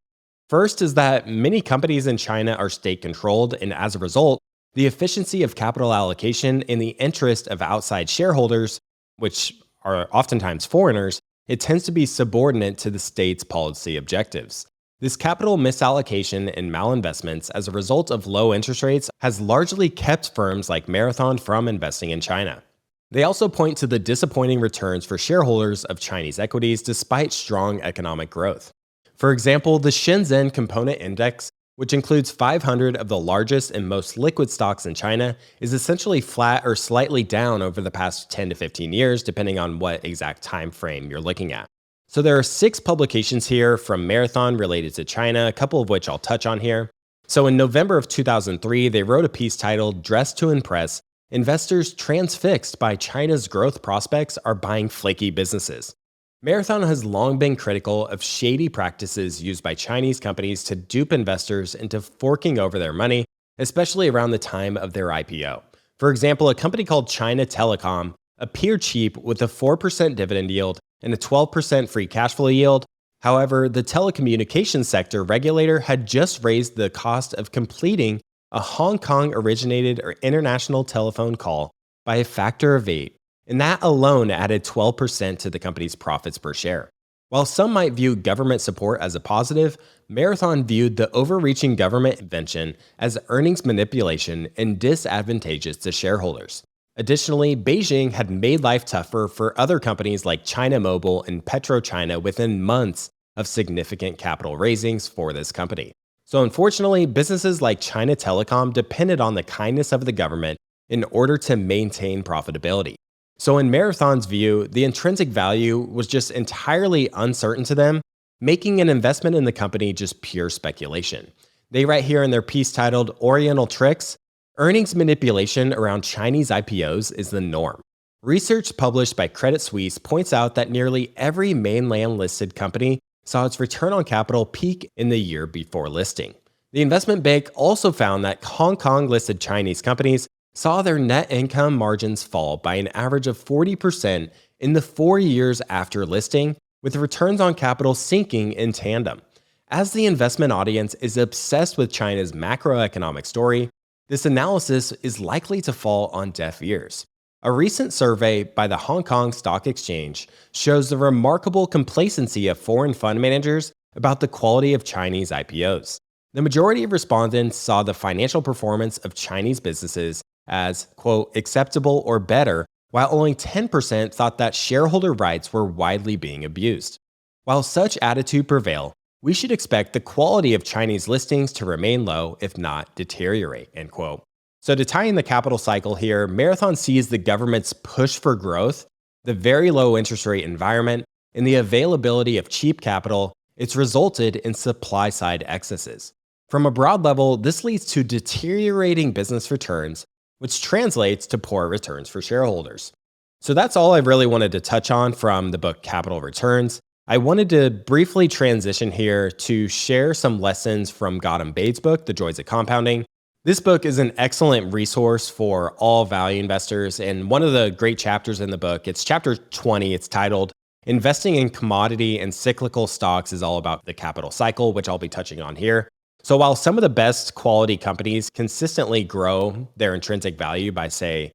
First is that many companies in China are state-controlled, and as a result, the efficiency of capital allocation in the interest of outside shareholders, which are oftentimes foreigners, it tends to be subordinate to the state's policy objectives. This capital misallocation and malinvestments as a result of low interest rates has largely kept firms like Marathon from investing in China. They also point to the disappointing returns for shareholders of Chinese equities despite strong economic growth. For example, the Shenzhen Component Index, which includes 500 of the largest and most liquid stocks in China, is essentially flat or slightly down over the past 10 to 15 years, depending on what exact time frame you're looking at. So there are 6 publications here from Marathon related to China, a couple of which I'll touch on here. So in November of 2003, they wrote a piece titled "Dressed to Impress: Investors Transfixed by China's Growth Prospects Are Buying Flaky Businesses." Marathon has long been critical of shady practices used by Chinese companies to dupe investors into forking over their money, especially around the time of their IPO. For example, a company called China Telecom appeared cheap with a 4% dividend yield and a 12% free cash flow yield. However, the telecommunications sector regulator had just raised the cost of completing a Hong Kong originated or international telephone call by a factor of 8. And that alone added 12% to the company's profits per share. While some might view government support as a positive, Marathon viewed the overreaching government intervention as earnings manipulation and disadvantageous to shareholders. Additionally, Beijing had made life tougher for other companies like China Mobile and PetroChina within months of significant capital raisings for this company. So unfortunately, businesses like China Telecom depended on the kindness of the government in order to maintain profitability. So in Marathon's view, the intrinsic value was just entirely uncertain to them, making an investment in the company just pure speculation. They write here in their piece titled Oriental Tricks, earnings manipulation around Chinese IPOs is the norm. Research published by Credit Suisse points out that nearly every mainland listed company saw its return on capital peak in the year before listing. The investment bank also found that Hong Kong listed Chinese companies saw their net income margins fall by an average of 40% in the 4 years after listing, with returns on capital sinking in tandem. As the investment audience is obsessed with China's macroeconomic story, this analysis is likely to fall on deaf ears. A recent survey by the Hong Kong Stock Exchange shows the remarkable complacency of foreign fund managers about the quality of Chinese IPOs. The majority of respondents saw the financial performance of Chinese businesses as, quote, acceptable or better, while only 10% thought that shareholder rights were widely being abused. While such attitude prevail, we should expect the quality of Chinese listings to remain low, if not deteriorate, end quote. So to tie in the capital cycle here, Marathon sees the government's push for growth, the very low interest rate environment, and the availability of cheap capital. It's resulted in supply-side excesses. From a broad level, this leads to deteriorating business returns, which translates to poor returns for shareholders. So that's all I really wanted to touch on from the book Capital Returns. I wanted to briefly transition here to share some lessons from Gautam Bade's book, The Joys of Compounding. This book is an excellent resource for all value investors, and one of the great chapters in the book, it's chapter 20, it's titled Investing in Commodity and Cyclical Stocks is all about the capital cycle, which I'll be touching on here. So while some of the best quality companies consistently grow their intrinsic value by, say,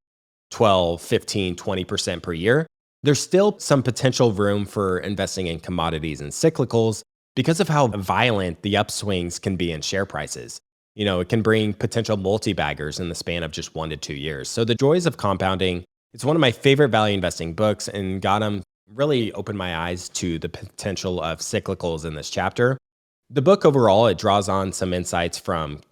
12, 15, 20% per year, there's still some potential room for investing in commodities and cyclicals because of how violent the upswings can be in share prices. It can bring potential multi-baggers in the span of just 1 to 2 years. So The Joys of Compounding, it's one of my favorite value investing books, and Gautam really opened my eyes to the potential of cyclicals in this chapter. The book overall, it draws on some insights from,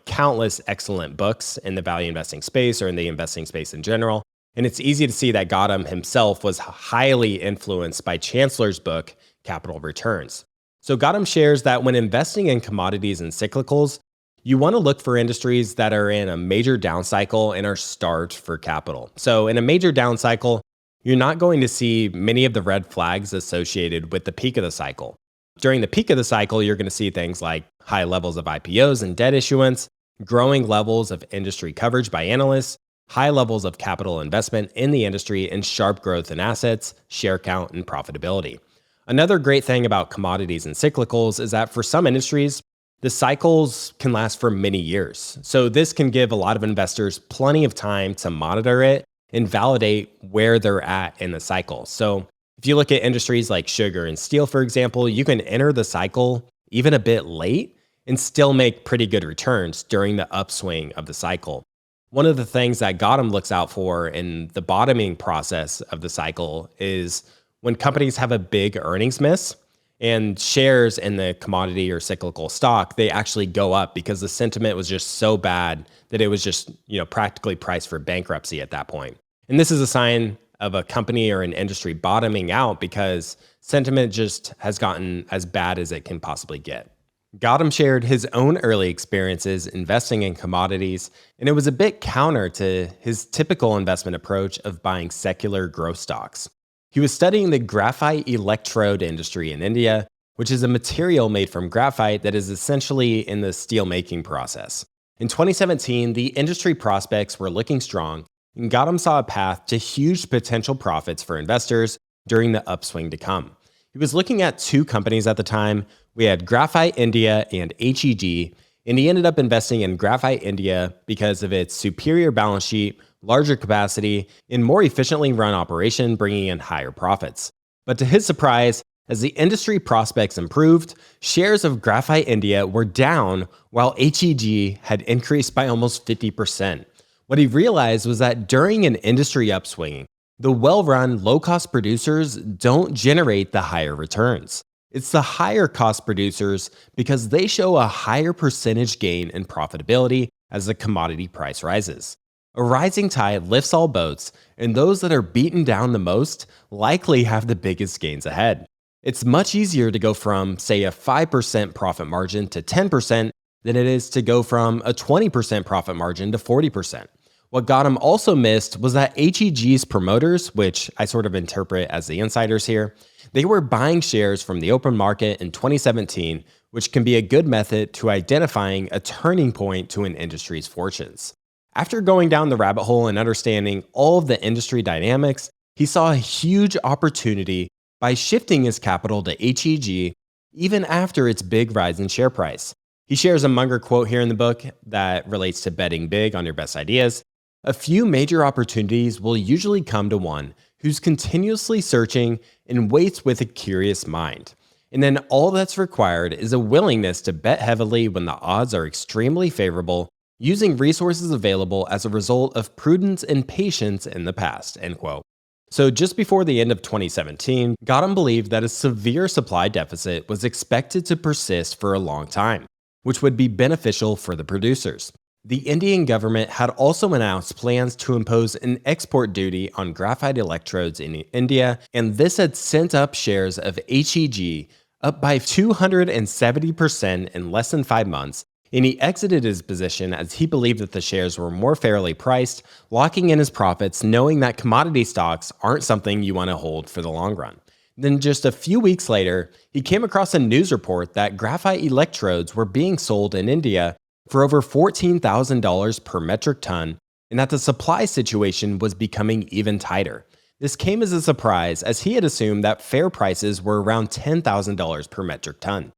countless excellent books in the value investing space or in the investing space in general. And it's easy to see that Gautam himself was highly influenced by Chancellor's book, Capital Returns. So Gautam shares that when investing in commodities and cyclicals, you want to look for industries that are in a major down cycle and are starved for capital. So in a major down cycle, you're not going to see many of the red flags associated with the peak of the cycle. During the peak of the cycle, you're going to see things like high levels of IPOs and debt issuance, growing levels of industry coverage by analysts, high levels of capital investment in the industry, and sharp growth in assets, share count, and profitability. Another great thing about commodities and cyclicals is that for some industries, the cycles can last for many years. So this can give a lot of investors plenty of time to monitor it and validate where they're at in the cycle. So if you look at industries like sugar and steel, for example, you can enter the cycle even a bit late and still make pretty good returns during the upswing of the cycle. One of the things that Gautam looks out for in the bottoming process of the cycle is when companies have a big earnings miss and shares in the commodity or cyclical stock, they actually go up because the sentiment was just so bad that it was just, practically priced for bankruptcy at that point. And this is a sign of a company or an industry bottoming out because sentiment just has gotten as bad as it can possibly get. Gautam shared his own early experiences investing in commodities, and it was a bit counter to his typical investment approach of buying secular growth stocks. He was studying the graphite electrode industry in India, which is a material made from graphite that is essentially in the steelmaking process. In 2017, the industry prospects were looking strong, and Gautam saw a path to huge potential profits for investors during the upswing to come. He was looking at 2 companies at the time. We had Graphite India and HEG, and he ended up investing in Graphite India because of its superior balance sheet, larger capacity, and more efficiently run operation, bringing in higher profits. But to his surprise, as the industry prospects improved, shares of Graphite India were down while HEG had increased by almost 50%. What he realized was that during an industry upswing, the well-run, low-cost producers don't generate the higher returns. It's the higher cost producers because they show a higher percentage gain in profitability as the commodity price rises. A rising tide lifts all boats, and those that are beaten down the most likely have the biggest gains ahead. It's much easier to go from, say, a 5% profit margin to 10% than it is to go from a 20% profit margin to 40%. What Gotham also missed was that HEG's promoters, which I sort of interpret as the insiders here, they were buying shares from the open market in 2017, which can be a good method to identifying a turning point to an industry's fortunes. After going down the rabbit hole and understanding all of the industry dynamics, he saw a huge opportunity by shifting his capital to HEG even after its big rise in share price. He shares a Munger quote here in the book that relates to betting big on your best ideas. A few major opportunities will usually come to one who's continuously searching and waits with a curious mind. And then all that's required is a willingness to bet heavily when the odds are extremely favorable, using resources available as a result of prudence and patience in the past, end quote. So just before the end of 2017, Gotham believed that a severe supply deficit was expected to persist for a long time, which would be beneficial for the producers. The Indian government had also announced plans to impose an export duty on graphite electrodes in India, and this had sent up shares of HEG up by 270% in less than 5 months, and he exited his position as he believed that the shares were more fairly priced, locking in his profits knowing that commodity stocks aren't something you want to hold for the long run. Then just a few weeks later, he came across a news report that graphite electrodes were being sold in India for over $14,000 per metric ton, and that the supply situation was becoming even tighter. This came as a surprise as he had assumed that fair prices were around $10,000 per metric ton.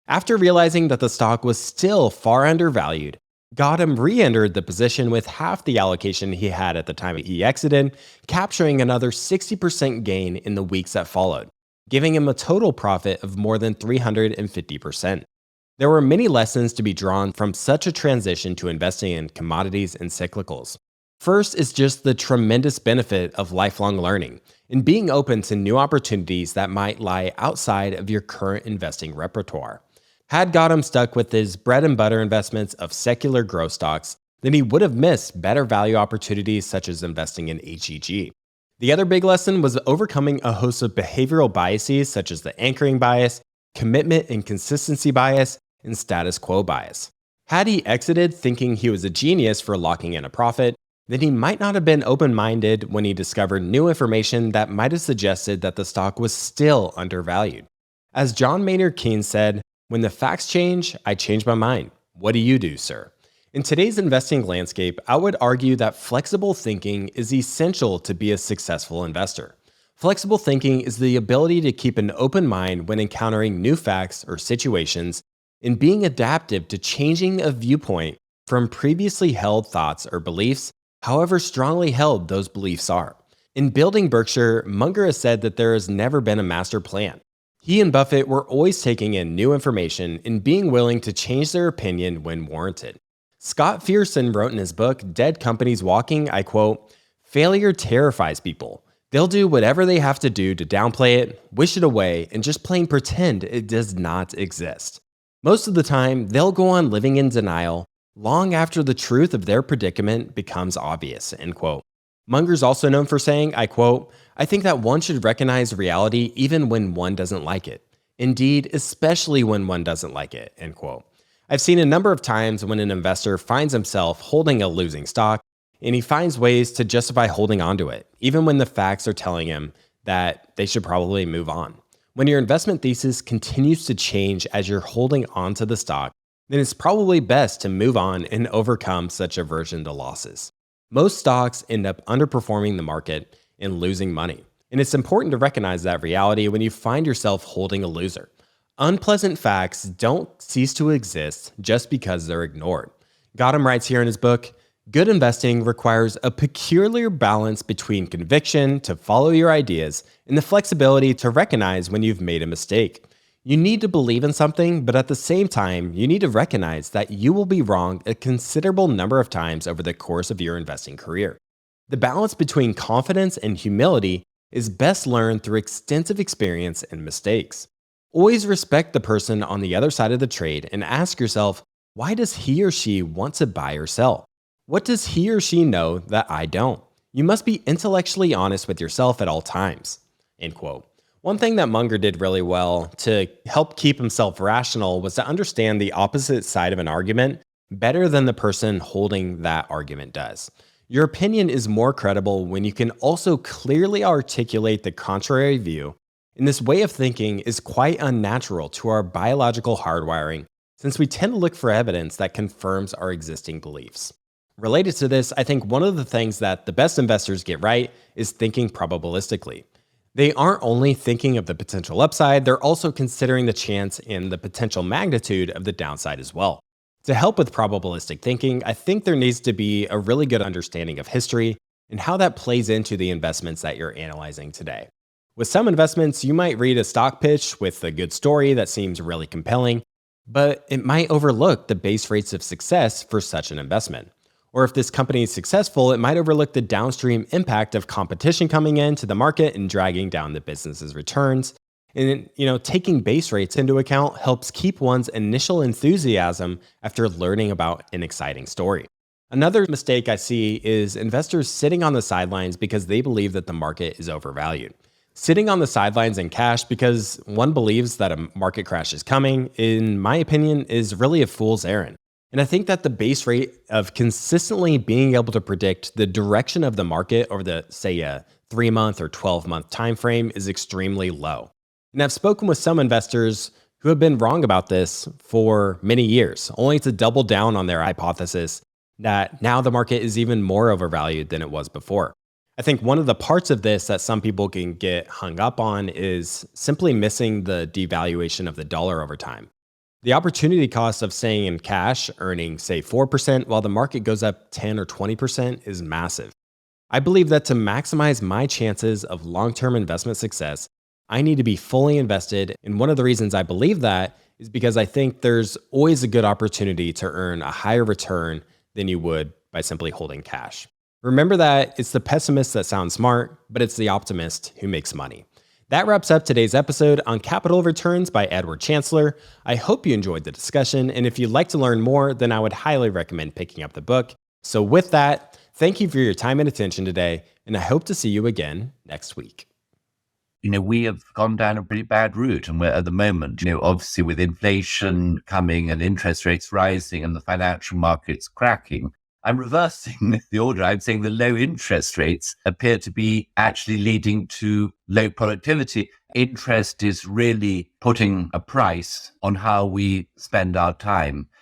After realizing that the stock was still far undervalued, Gotham re-entered the position with half the allocation he had at the time he exited, capturing another 60% gain in the weeks that followed, giving him a total profit of more than 350%. There were many lessons to be drawn from such a transition to investing in commodities and cyclicals. First is just the tremendous benefit of lifelong learning and being open to new opportunities that might lie outside of your current investing repertoire. Had Gotham stuck with his bread and butter investments of secular growth stocks, then he would have missed better value opportunities such as investing in HEG. The other big lesson was overcoming a host of behavioral biases such as the anchoring bias, commitment and consistency bias, and status quo bias. Had he exited thinking he was a genius for locking in a profit, then he might not have been open-minded when he discovered new information that might have suggested that the stock was still undervalued. As John Maynard Keynes said, "When the facts change, I change my mind. What do you do, sir?" In today's investing landscape, I would argue that flexible thinking is essential to be a successful investor. Flexible thinking is the ability to keep an open mind when encountering new facts or situations and being adaptive to changing a viewpoint from previously held thoughts or beliefs, however strongly held those beliefs are. In building Berkshire, Munger has said that there has never been a master plan. He and Buffett were always taking in new information and being willing to change their opinion when warranted. Scott Fearson wrote in his book, Dead Companies Walking, I quote, "Failure terrifies people. They'll do whatever they have to do to downplay it, wish it away, and just plain pretend it does not exist. Most of the time, they'll go on living in denial long after the truth of their predicament becomes obvious," end quote. Munger's also known for saying, I quote, "I think that one should recognize reality even when one doesn't like it. Indeed, especially when one doesn't like it," end quote. I've seen a number of times when an investor finds himself holding a losing stock, and he finds ways to justify holding onto it, even when the facts are telling him that they should probably move on. When your investment thesis continues to change as you're holding onto the stock, then it's probably best to move on and overcome such aversion to losses. Most stocks end up underperforming the market and losing money, and it's important to recognize that reality when you find yourself holding a loser. Unpleasant facts don't cease to exist just because they're ignored. Gotham writes here in his book, "Good investing requires a peculiar balance between conviction to follow your ideas and the flexibility to recognize when you've made a mistake. You need to believe in something, but at the same time, you need to recognize that you will be wrong a considerable number of times over the course of your investing career. The balance between confidence and humility is best learned through extensive experience and mistakes. Always respect the person on the other side of the trade and ask yourself, why does he or she want to buy or sell? What does he or she know that I don't? You must be intellectually honest with yourself at all times. End quote. One thing that Munger did really well to help keep himself rational was to understand the opposite side of an argument better than the person holding that argument does. Your opinion is more credible when you can also clearly articulate the contrary view, and this way of thinking is quite unnatural to our biological hardwiring since we tend to look for evidence that confirms our existing beliefs. Related to this, I think one of the things that the best investors get right is thinking probabilistically. They aren't only thinking of the potential upside, they're also considering the chance and the potential magnitude of the downside as well. To help with probabilistic thinking, I think there needs to be a really good understanding of history and how that plays into the investments that you're analyzing today. With some investments, you might read a stock pitch with a good story that seems really compelling, but it might overlook the base rates of success for such an investment. Or if this company is successful, it might overlook the downstream impact of competition coming into the market and dragging down the business's returns. And taking base rates into account helps keep one's initial enthusiasm after learning about an exciting story. Another mistake I see is investors sitting on the sidelines because they believe that the market is overvalued. Sitting on the sidelines in cash because one believes that a market crash is coming, in my opinion, is really a fool's errand. And I think that the base rate of consistently being able to predict the direction of the market over the, say, a 3-month or 12-month time frame is extremely low. And I've spoken with some investors who have been wrong about this for many years, only to double down on their hypothesis that now the market is even more overvalued than it was before. I think one of the parts of this that some people can get hung up on is simply missing the devaluation of the dollar over time. The opportunity cost of staying in cash, earning, say, 4% while the market goes up 10 or 20% is massive. I believe that to maximize my chances of long-term investment success, I need to be fully invested. And one of the reasons I believe that is because I think there's always a good opportunity to earn a higher return than you would by simply holding cash. Remember that it's the pessimist that sounds smart, but it's the optimist who makes money. That wraps up today's episode on Capital Returns by Edward Chancellor. I hope you enjoyed the discussion, and if you'd like to learn more, then I would highly recommend picking up the book. So with that, thank you for your time and attention today, and I hope to see you again next week. We have gone down a pretty bad route, and we're at the moment, obviously with inflation coming and interest rates rising and the financial markets cracking, I'm reversing the order. I'm saying the low interest rates appear to be actually leading to low productivity. Interest is really putting a price on how we spend our time.